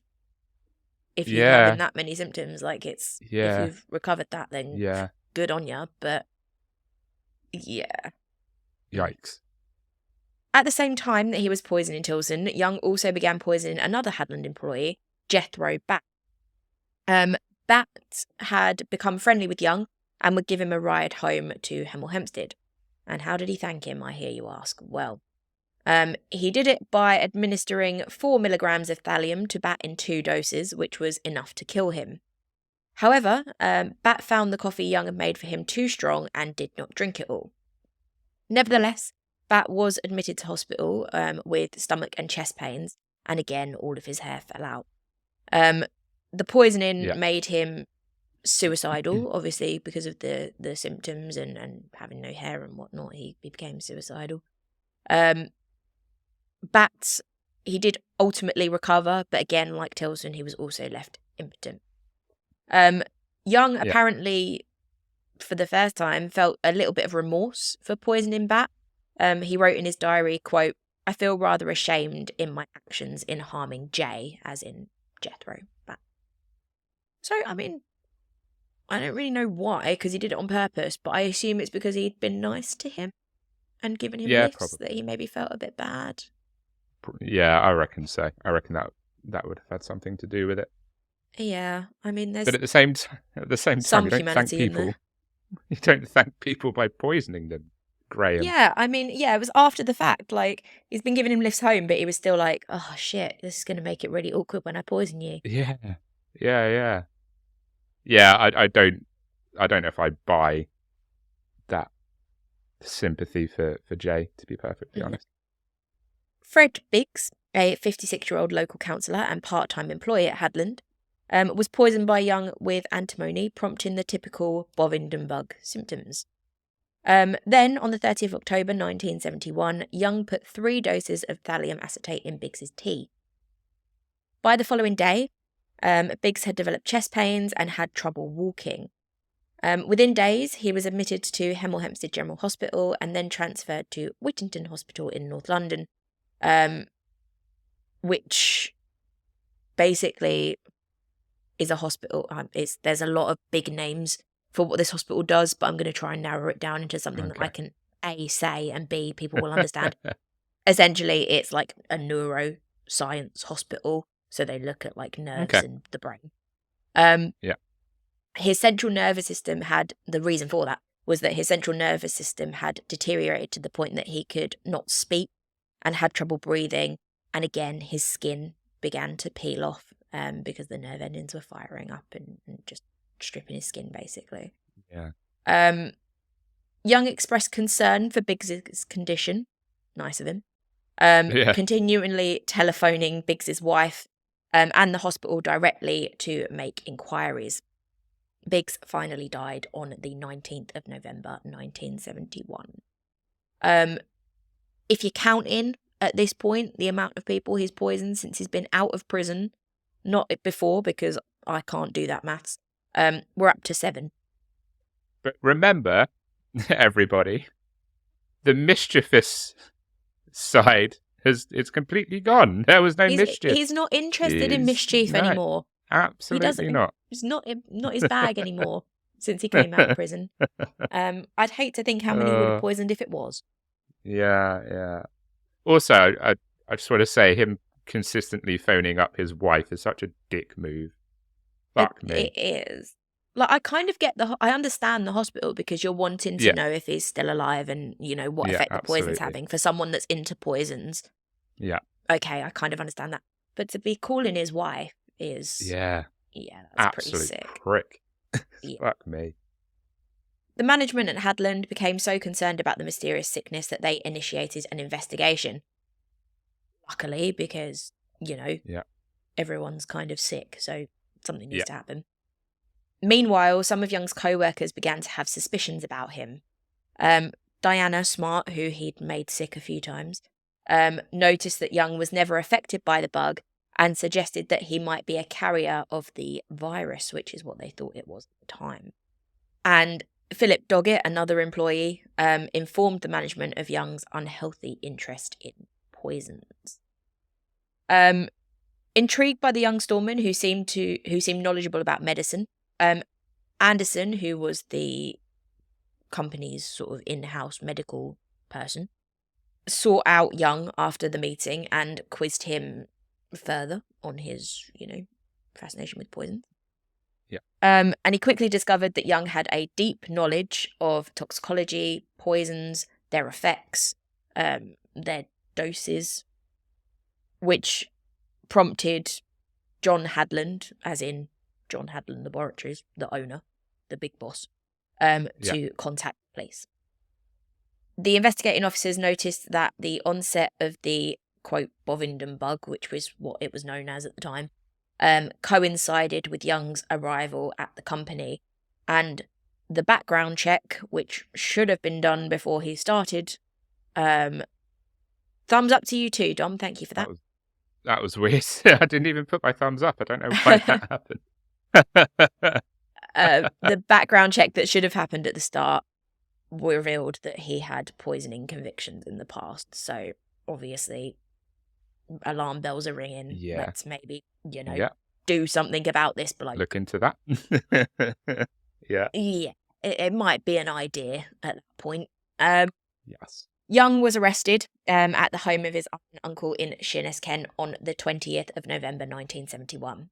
If you're having that many symptoms, like if you've recovered that, then good on you. But yikes. At the same time that he was poisoning Tilson, Young also began poisoning another Hadland employee, Jethro Batt. Batt had become friendly with Young and would give him a ride home to Hemel Hempstead. And how did he thank him, I hear you ask? Well, he did it by administering 4 milligrams of thallium to Batt in 2 doses, which was enough to kill him. However, Batt found the coffee Young had made for him too strong and did not drink it all. Nevertheless, Batt was admitted to hospital with stomach and chest pains, and again, all of his hair fell out. The poisoning made him suicidal, obviously, because of the symptoms and having no hair and whatnot. He became suicidal. Batt He did ultimately recover, but again, like Tilson, he was also left impotent. Young apparently, for the first time, felt a little bit of remorse for poisoning Bat. He wrote in his diary, quote, "I feel rather ashamed in my actions in harming Jay," as in Jethro Bat. So, I mean, I don't really know why, because he did it on purpose, but I assume it's because he'd been nice to him and given him lifts that he maybe felt a bit bad. Yeah, I reckon so. I reckon that would have had something to do with it. Yeah, I mean, there's but at the same time, you don't thank people. You don't thank people by poisoning them, Graham. Yeah, I mean, yeah, it was after the fact. Like, he's been giving him lifts home, but he was still like, "Oh shit, this is gonna make it really awkward when I poison you." Yeah. I don't know if I buy that sympathy for Jay, to be perfectly honest. Fred Biggs, a 56-year-old local councillor and part-time employee at Hadland, was poisoned by Young with antimony, prompting the typical Bovingdon bug symptoms. Then, on the 30th of October 1971, Young put 3 doses of thallium acetate in Biggs's tea. By the following day, Biggs had developed chest pains and had trouble walking. Within days, he was admitted to Hemel Hempstead General Hospital and then transferred to Whittington Hospital in North London, which basically is a hospital. There's a lot of big names for what this hospital does, but I'm going to try and narrow it down into something that I can A, say, and B, people will understand. Essentially, it's like a neuroscience hospital, so they look at like nerves and the brain. His central nervous system the reason for that was that his central nervous system had deteriorated to the point that he could not speak and had trouble breathing. And again, his skin began to peel off because the nerve endings were firing up and just stripping his skin, basically. Yeah. Young expressed concern for Biggs's condition. Nice of him. Continually telephoning Biggs's wife and the hospital directly to make inquiries. Biggs finally died on the 19th of November, 1971. If you count in, at this point, the amount of people he's poisoned since he's been out of prison, not before, because I can't do that maths, we're up to 7. But remember, everybody, the mischievous side it's completely gone. There was no mischief. He's not interested in mischief anymore. Absolutely not. It's not his bag anymore since he came out of prison. I'd hate to think how many he would have poisoned if it was. Yeah. Also, I just want to say, him consistently phoning up his wife is such a dick move. Fuck me. It is. Like, I kind of get I understand the hospital because you're wanting to know if he's still alive and, what effect the poison's having for someone that's into poisons. Yeah. Okay, I kind of understand that. But to be calling his wife is... Yeah, that's pretty sick. Prick. Fuck me. The management at Hadland became so concerned about the mysterious sickness that they initiated an investigation. Luckily, because, everyone's kind of sick, so something needs to happen. Meanwhile, some of Young's co-workers began to have suspicions about him. Diana Smart, who he'd made sick a few times, noticed that Young was never affected by the bug and suggested that he might be a carrier of the virus, which is what they thought it was at the time. And Philip Doggett, another employee, informed the management of Young's unhealthy interest in poisons. Intrigued by the young storeman who seemed knowledgeable about medicine, Anderson, who was the company's sort of in-house medical person, sought out Young after the meeting and quizzed him further on his, fascination with poison. Yeah. And he quickly discovered that Young had a deep knowledge of toxicology, poisons, their effects, their doses, which prompted John Hadland, as in John Hadland Laboratories, the owner, the big boss, to contact the police. The investigating officers noticed that the onset of the, quote, Bovingdon bug, which was what it was known as at the time, coincided with Young's arrival at the company, and the background check, which should have been done before he started, thumbs up to you too, Dom, thank you for that. That was weird. I didn't even put my thumbs up. I don't know why that happened. The background check that should have happened at the start revealed that he had poisoning convictions in the past. So obviously, alarm bells are ringing. Yeah. Let's maybe, do something about this bloke. Look into that. Yeah. Yeah, it might be an idea at that point. Yes. Young was arrested at the home of his uncle in Sheerness, Kent on the 20th of November 1971.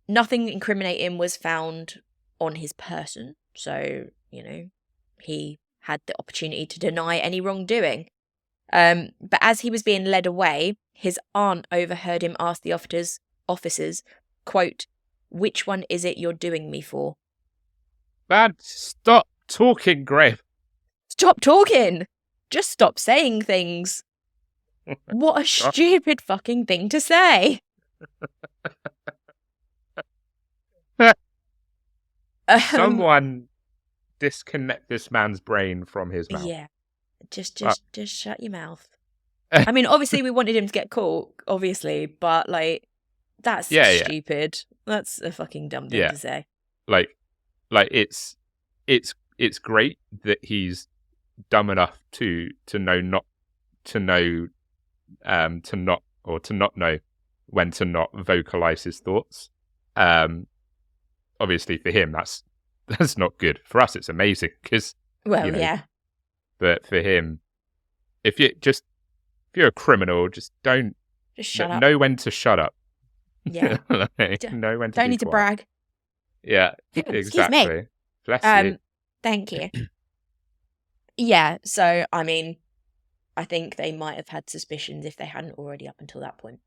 Nothing incriminating was found on his person, so, he had the opportunity to deny any wrongdoing. But as he was being led away, his aunt overheard him ask the officers, quote, "Which one is it you're doing me for?" Man, stop talking, Graham. Stop talking! Just stop saying things. What a stupid fucking thing to say. Someone disconnect this man's brain from his mouth. Yeah. Just shut your mouth. I mean, obviously we wanted him to get caught, obviously, but that's stupid. That's a fucking dumb thing to say. Like it's great that he's dumb enough to not know when to not vocalize his thoughts. Obviously for him that's not good. For us it's amazing because but for him, if you're a criminal, just shut up. Know when to shut up. Yeah. Know when to don't need to brag. Yeah, exactly. Excuse me. Bless you. Thank you. Yeah, so I mean, I think they might have had suspicions if they hadn't already up until that point.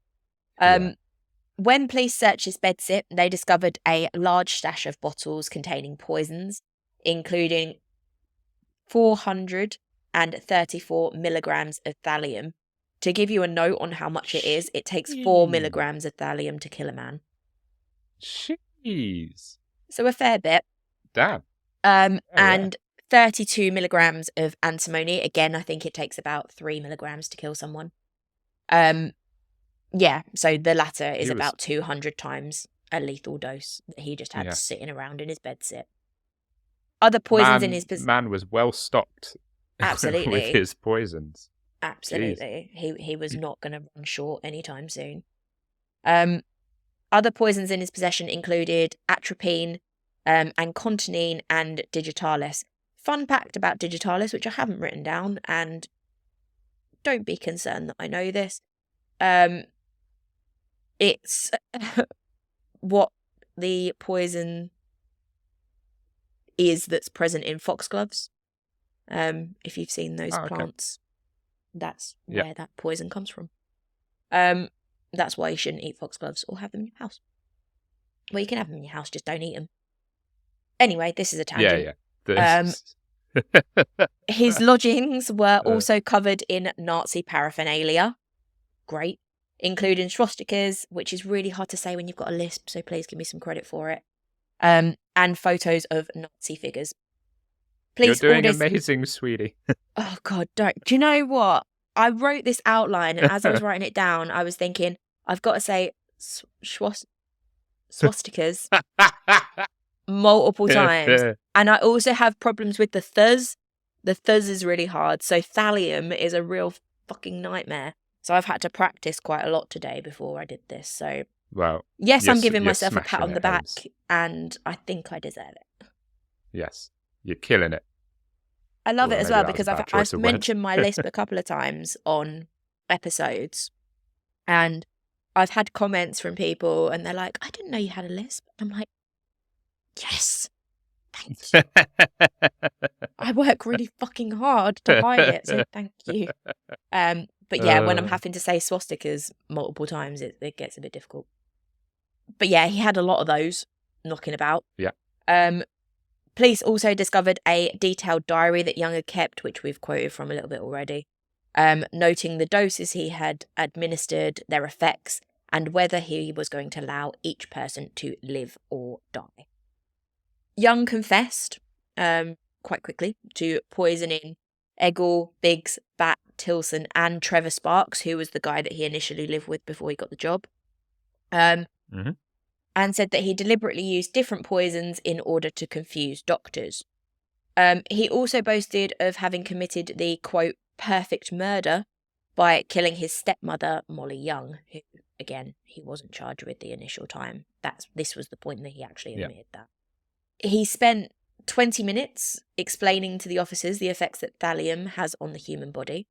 When police searched his bedsit, they discovered a large stash of bottles containing poisons, including 434 milligrams of thallium. To give you a note on how much it is, it takes 4 milligrams of thallium to kill a man. Jeez. So a fair bit. Damn. And 32 milligrams of antimony. Again, I think it takes about 3 milligrams to kill someone. So the latter is about 200 times a lethal dose that he just had sitting around in his bedsit. Other poisons in his man was well stocked. Absolutely. With his poisons. Absolutely. He was not going to run short anytime soon. Other poisons in his possession included atropine, ancontinine, and digitalis. Fun fact about digitalis, which I haven't written down, and don't be concerned that I know this. It's what the poison is that's present in foxgloves. If you've seen those plants, that's where that poison comes from. That's why you shouldn't eat foxgloves or have them in your house. Well, you can have them in your house, just don't eat them. Anyway, this is a tangent. His lodgings were also covered in Nazi paraphernalia. Great. Including swastikas, which is really hard to say when you've got a lisp, so please give me some credit for it. And photos of Nazi figures. You're doing amazing, sweetie. Oh, God, don't. Do you know what? I wrote this outline, and as I was writing it down, I was thinking, I've got to say swastikas multiple times. And I also have problems with the thuz. The thuz is really hard. So thallium is a real fucking nightmare. So I've had to practice quite a lot today before I did this. So, yes, I'm giving myself a pat on the back, and I think I deserve it. Yes, you're killing it. I love it as well because I've mentioned my lisp a couple of times on episodes, and I've had comments from people, and they're like, "I didn't know you had a lisp." I'm like, "Yes, thank you. I work really fucking hard to hide it, so thank you." But yeah, when I'm having to say swastikas multiple times, it gets a bit difficult. But yeah, he had a lot of those knocking about. Yeah. Police also discovered a detailed diary that Young had kept, which we've quoted from a little bit already, noting the doses he had administered, their effects, and whether he was going to allow each person to live or die. Young confessed quite quickly to poisoning Eggle, Biggs, Bat, Tilson and Trevor Sparks, who was the guy that he initially lived with before he got the job, and said that he deliberately used different poisons in order to confuse doctors. He also boasted of having committed the, quote, perfect murder by killing his stepmother, Molly Young, who, again, he wasn't charged with the initial time. This was the point that he actually admitted that. He spent 20 minutes explaining to the officers the effects that thallium has on the human body.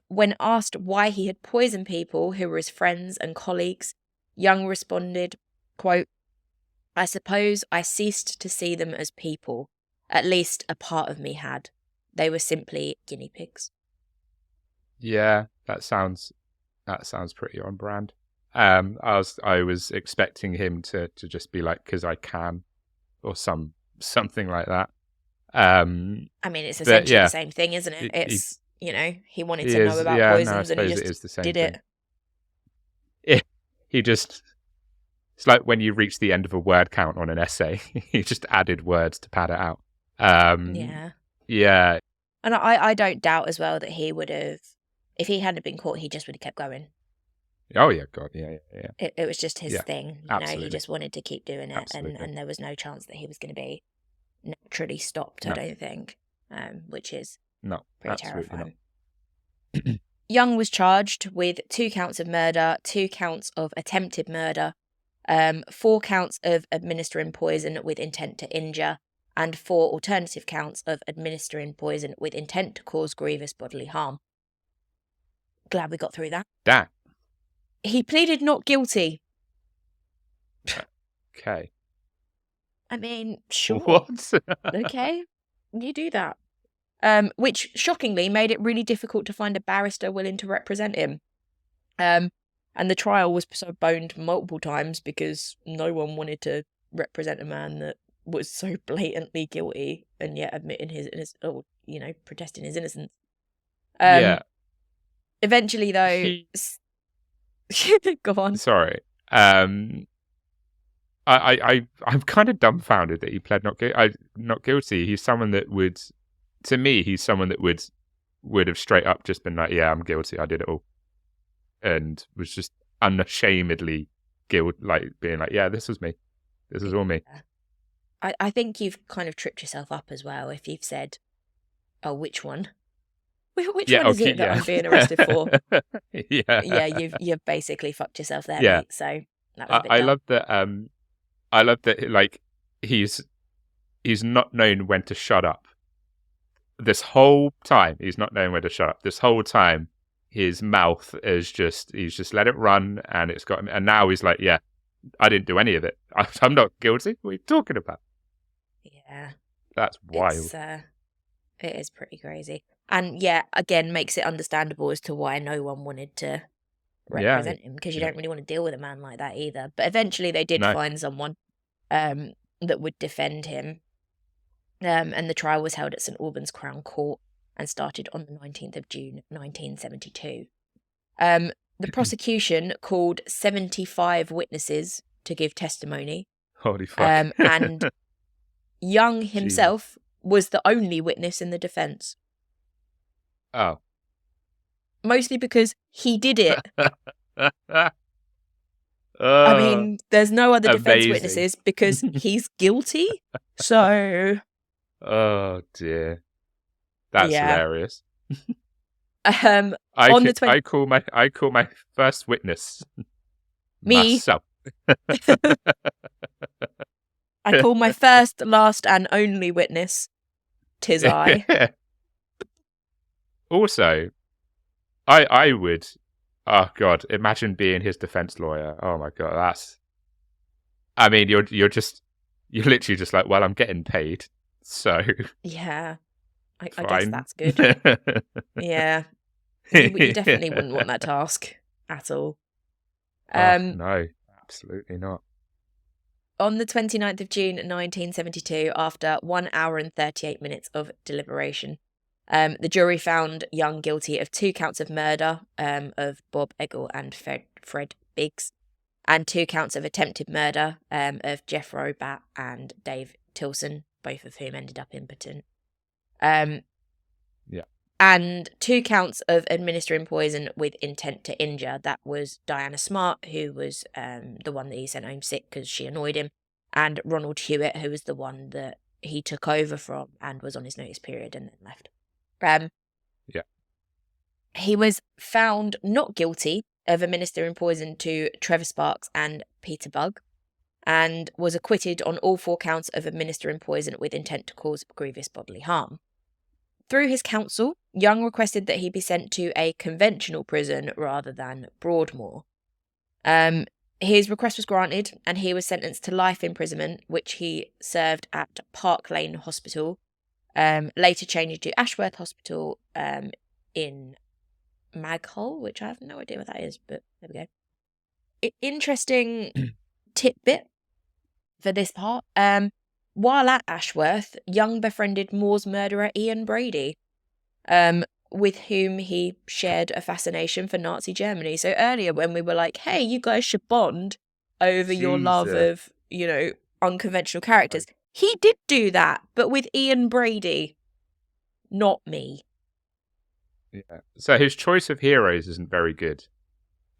When asked why he had poisoned people who were his friends and colleagues, Young responded, quote, I suppose I ceased to see them as people. At least a part of me had. They were simply guinea pigs. Yeah, that sounds pretty on brand. I was expecting him to just be like, 'cause I can, or something like that. I mean, it's essentially the same thing, isn't it? It's he wanted to know about poisons, and he just it is the same did thing. it. He just. It's like when you reach the end of a word count on an essay, he just added words to pad it out. Yeah. And I don't doubt as well that he would have, if he hadn't been caught, he just would have kept going. Oh yeah, God, yeah. It was just his thing, absolutely. He just wanted to keep doing it, and there was no chance that he was going to be naturally stopped. I don't think, which is pretty terrifying. Young was charged with 2 counts of murder, 2 counts of attempted murder, 4 counts of administering poison with intent to injure, and 4 alternative counts of administering poison with intent to cause grievous bodily harm. Glad we got through that. Damn. He pleaded not guilty. Okay. I mean, sure. What? Okay, you do that. Which shockingly made it really difficult to find a barrister willing to represent him. And the trial was postponed multiple times because no one wanted to represent a man that was so blatantly guilty and yet admitting protesting his innocence. Eventually, though, go on. Sorry. I'm kind of dumbfounded that he pled not guilty. He's someone that would, to me, would have straight up just been like, yeah, I'm guilty. I did it all, and was just unashamedly being like, yeah, this was me. This is all me. I think you've kind of tripped yourself up as well if you've said, oh, which one? Which one is it that I'm being arrested for? Yeah, you've basically fucked yourself there, mate. So that was a bit dumb. I love that. Like he's not known when to shut up. This whole time, he's not known when to shut up. This whole time, his mouth is he's just let it run, and it's got him. And now he's like, yeah, I didn't do any of it. I'm not guilty. What are you talking about? Yeah, that's wild. It is pretty crazy. And yeah, again, makes it understandable as to why no one wanted to represent him, because you don't really want to deal with a man like that either. But eventually they did find someone that would defend him. And the trial was held at St Albans Crown Court and started on the 19th of June, 1972. The prosecution called 75 witnesses to give testimony. Holy fuck. And Young himself was the only witness in the defence. Oh. Mostly because he did it. I mean, there's no other defence witnesses because he's guilty. So. Oh dear. That's hilarious. I call my first witness me. Myself. I call my first, last, and only witness. 'Tis I. Also, I would. Oh God! Imagine being his defense lawyer. Oh my God, that's. I mean, you're literally just like, well, I'm getting paid, so. Yeah, I guess that's good. Yeah, you definitely wouldn't want that task at all. No, absolutely not. On the 29th of June 1972, after 1 hour and 38 minutes of deliberation, the jury found Young guilty of 2 counts of murder of Bob Eggle and Fred Biggs, and 2 counts of attempted murder of Jeff Robat and Dave Tilson, both of whom ended up impotent. and 2 counts of administering poison with intent to injure. That was Diana Smart, who was the one that he sent home sick because she annoyed him, and Ronald Hewitt, who was the one that he took over from and was on his notice period and then left. Yeah. He was found not guilty of administering poison to Trevor Sparks and Peter Bugg, and was acquitted on all 4 counts of administering poison with intent to cause grievous bodily harm. Through his counsel, Young requested that he be sent to a conventional prison rather than Broadmoor. His request was granted, and he was sentenced to life imprisonment, which he served at Park Lane Hospital, later changing to Ashworth Hospital in Maghole, which I have no idea what that is, but there we go. Interesting tidbit for this part. While at Ashworth, Young befriended Moore's murderer Ian Brady, with whom he shared a fascination for Nazi Germany. So earlier when we were like, hey, you guys should bond over your love of, unconventional characters, he did do that, but with Ian Brady, not me. Yeah. So his choice of heroes isn't very good.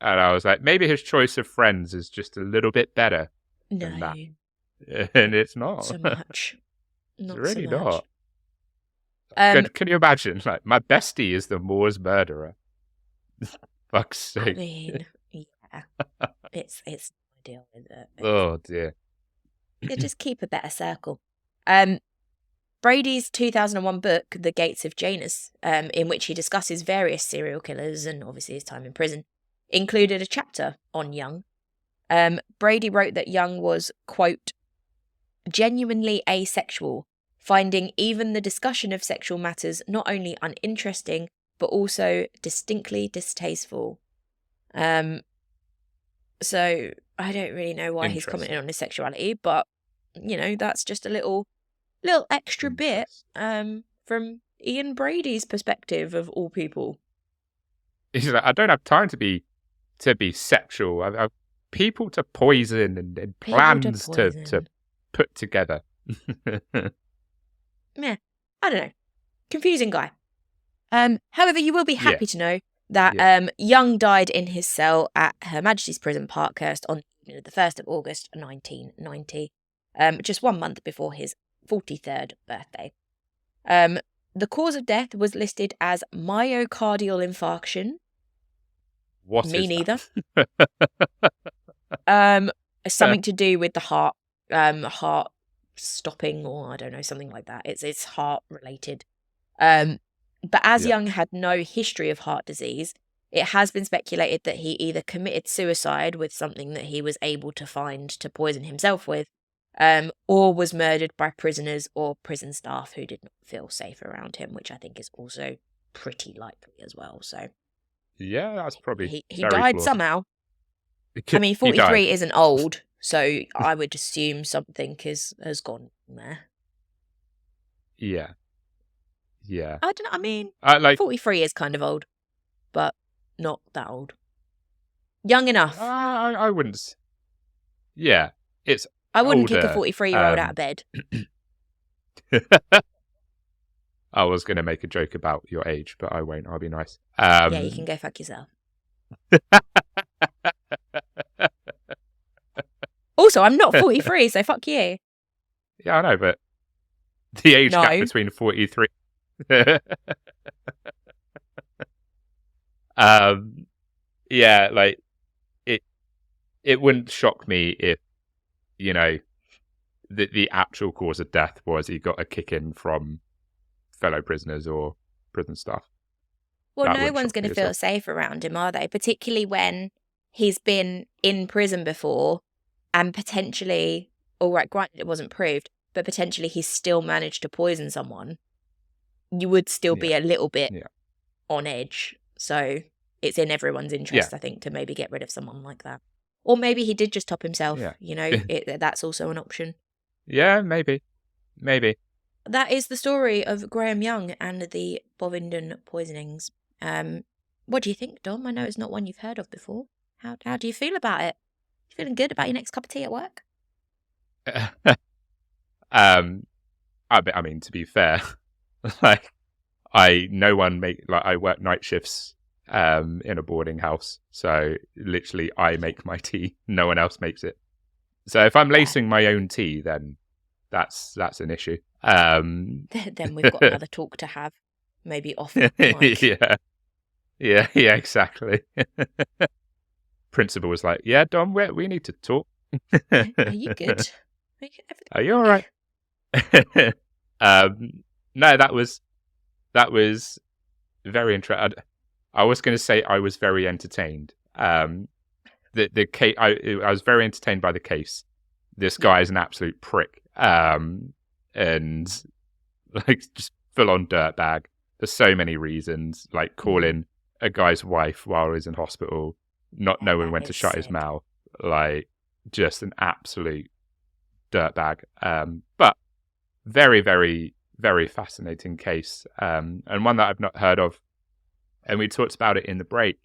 And I was like, maybe his choice of friends is just a little bit better than that. And it's not. So much. Not it's really so much. not. Can you imagine? Like, my bestie is the Moore's murderer. Fuck's sake. I mean, yeah. It's ideal, is it? Oh, dear. Just keep a better circle. Brady's 2001 book, The Gates of Janus, in which he discusses various serial killers and obviously his time in prison, included a chapter on Young. Brady wrote that Young was, quote, genuinely asexual, finding even the discussion of sexual matters not only uninteresting, but also distinctly distasteful. So I don't really know why he's commenting on his sexuality, but, that's just a little extra bit from Ian Brady's perspective, of all people. He's like, I don't have time to be sexual. I've people to poison and plans to put together. Yeah, I don't know. Confusing guy. However, you will be happy to know that Young died in his cell at Her Majesty's Prison Parkhurst on the 1st of August 1990, just 1 month before his 43rd birthday. The cause of death was listed as myocardial infarction. What Me is neither. That? Something to do with the heart, heart stopping, or I don't know, something like that. It's heart related. But as Young had no history of heart disease, it has been speculated that he either committed suicide with something that he was able to find to poison himself with, or was murdered by prisoners or prison staff who did not feel safe around him, which I think is also pretty likely as well. So yeah, that's probably he died plausible. somehow. I mean, 43 isn't old, so I would assume something has gone there. Yeah. I don't know. I mean, 43 is kind of old, but not that old. Young enough. I wouldn't. Yeah, it's. I wouldn't older. kick a 43-year-old out of bed. I was going to make a joke about your age, but I won't. I'll be nice. Yeah, you can go fuck yourself. Also, I'm not 43, so fuck you. Yeah, I know, but the age gap between 43. Yeah, like it wouldn't shock me if, the actual cause of death was he got a kick in from fellow prisoners or prison staff. Well, no one's going to feel safe around him, are they? Particularly when he's been in prison before and potentially, all right, granted it wasn't proved, but potentially he's still managed to poison someone. You would still be a little bit on edge. So it's in everyone's interest, I think, to maybe get rid of someone like that. Or maybe he did just top himself. That's also an option. Yeah, maybe. That is the story of Graham Young and the Bovingdon poisonings. What do you think, Dom? I know it's not one you've heard of before. How do you feel about it? You feeling good about your next cup of tea at work? I mean, to be fair, like I work night shifts in a boarding house, so literally I make my tea. No one else makes it. So if I'm lacing my own tea, then that's an issue. Then we've got another talk to have, maybe off mic. yeah, exactly. Principal was like, "Yeah, Dom, we need to talk. Are you good? Are you all right?" No, that was very interesting. I was going to say I was very entertained. The case, I was very entertained by the case. This guy is an absolute prick, and like just full on dirtbag for so many reasons, like calling a guy's wife while he's in hospital, not knowing when to shut his mouth, like just an absolute dirtbag. But very, very, very fascinating case, and one that I've not heard of. And we talked about it in the break.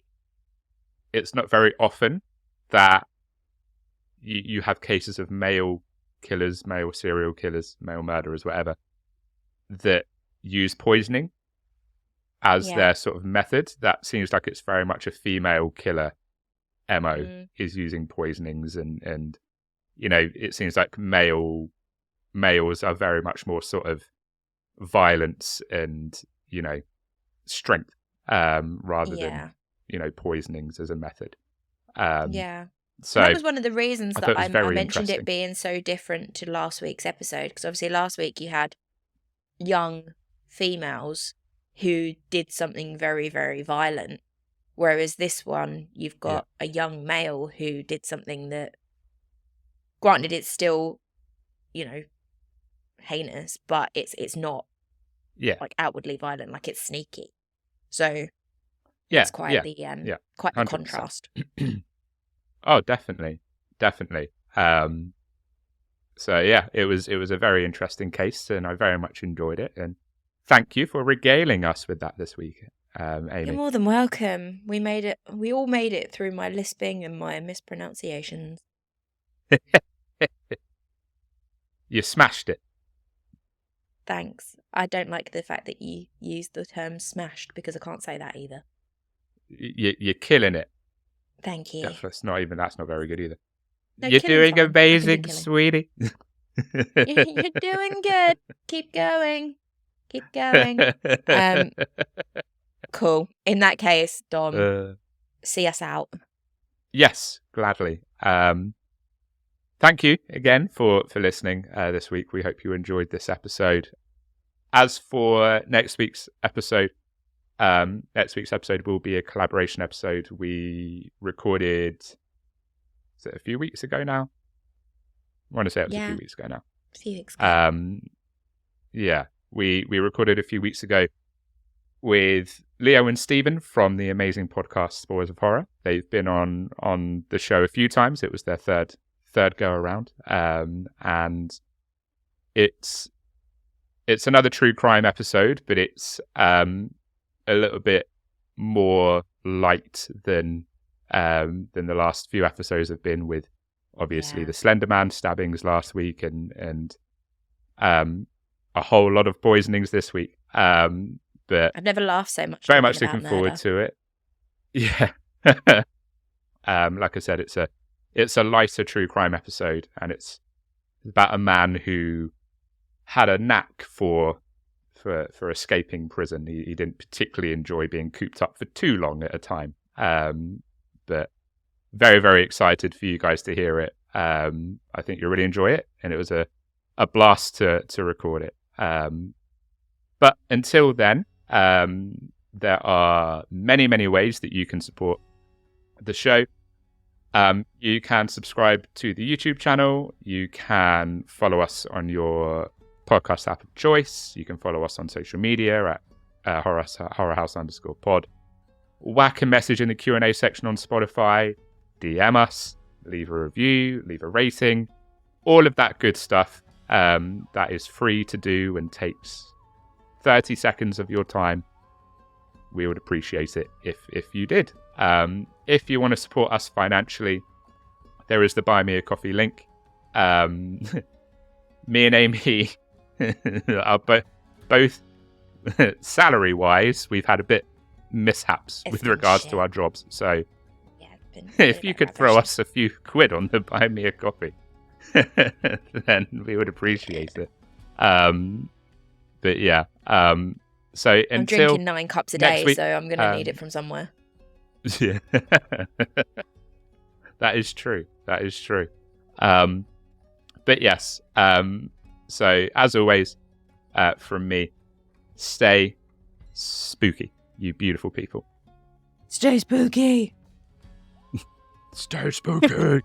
It's not very often that you have cases of male killers, male serial killers, male murderers, whatever, that use poisoning as their sort of method. That seems like it's very much a female killer MO, is using poisonings, and you know, it seems like males are very much more sort of violence and, you know, strength, rather than, you know, poisonings as a method. So that was one of the reasons that I mentioned it being so different to last week's episode, because obviously last week you had young females who did something very, very violent, whereas this one you've got a young male who did something that, granted, it's still, you know, heinous, but it's not like outwardly violent, like it's sneaky. So it's quite the quite the contrast. Oh, definitely. So yeah, it was a very interesting case, and I very much enjoyed it. And thank you for regaling us with that this week, Amy. You're more than welcome. We made it. We all made it through my lisping and my mispronunciations. You smashed it. Thanks. I don't like the fact that you used the term smashed, because I can't say that either. You're killing it. Thank you. That's not very good either. No, you're doing fine. amazing, sweetie. You're doing good. Keep going. Cool. In that case, Dom, see us out. Yes, gladly. Thank you again for listening this week. We hope you enjoyed this episode. As for next week's episode will be a collaboration episode. We recorded, is it a few weeks ago now? I want to say it was a few weeks ago now. A few weeks ago. Yeah, we recorded a few weweeks ago with Leo and Stephen from the amazing podcast Spores of Horror. They've been on the show a few times. It was their third go around, and it's another true crime episode, but it's a little bit more light than the last few episodes have been, with obviously the Slender Man stabbings last week and a whole lot of poisonings this week. But I've never laughed so much. Very much looking forward to it. Yeah. Like I said, it's a lighter true crime episode, and it's about a man who had a knack for escaping prison. He didn't particularly enjoy being cooped up for too long at a time. But very, very excited for you guys to hear it. I think you'll really enjoy it, and it was a blast to record it. But until then, there are many, many ways that you can support the show. You can subscribe to the YouTube channel. You can follow us on your podcast app of choice. You can follow us on social media at horrorhouse_pod. Whack a message in the Q&A section on Spotify. DM us. Leave a review. Leave a rating. All of that good stuff. That is free to do and takes 30 seconds of your time. We would appreciate it if you did. If you want to support us financially, there is the Buy Me a Coffee link. Me and Amy are both salary-wise, we've had a bit mishaps with regards to our jobs. So if you could throw us a few quid on the buy me a coffee, then we would appreciate it. But yeah. So I'm drinking 9 cups a day, so I'm going to need it from somewhere. Yeah. That is true. But yes. So as always, from me, stay spooky, you beautiful people. Stay spooky. Stay spooky.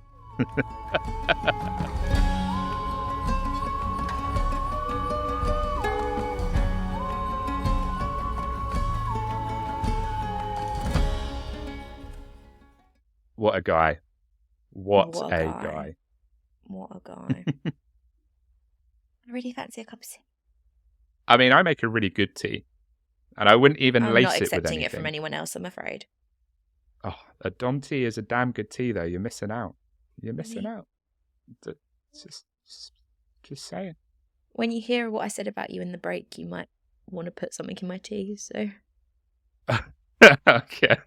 What a guy. What a guy. What a guy. I really fancy a cup of tea. I mean, I make a really good tea. And I wouldn't even lace it with anything. I'm not accepting it from anyone else, I'm afraid. Oh, a Dom tea is a damn good tea, though. You're missing out. Just saying. When you hear what I said about you in the break, you might want to put something in my tea, so... Okay.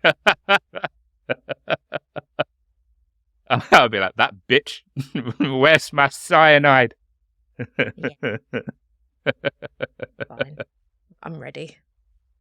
I'll be like, that bitch. Where's my cyanide? Yeah. Fine. I'm ready.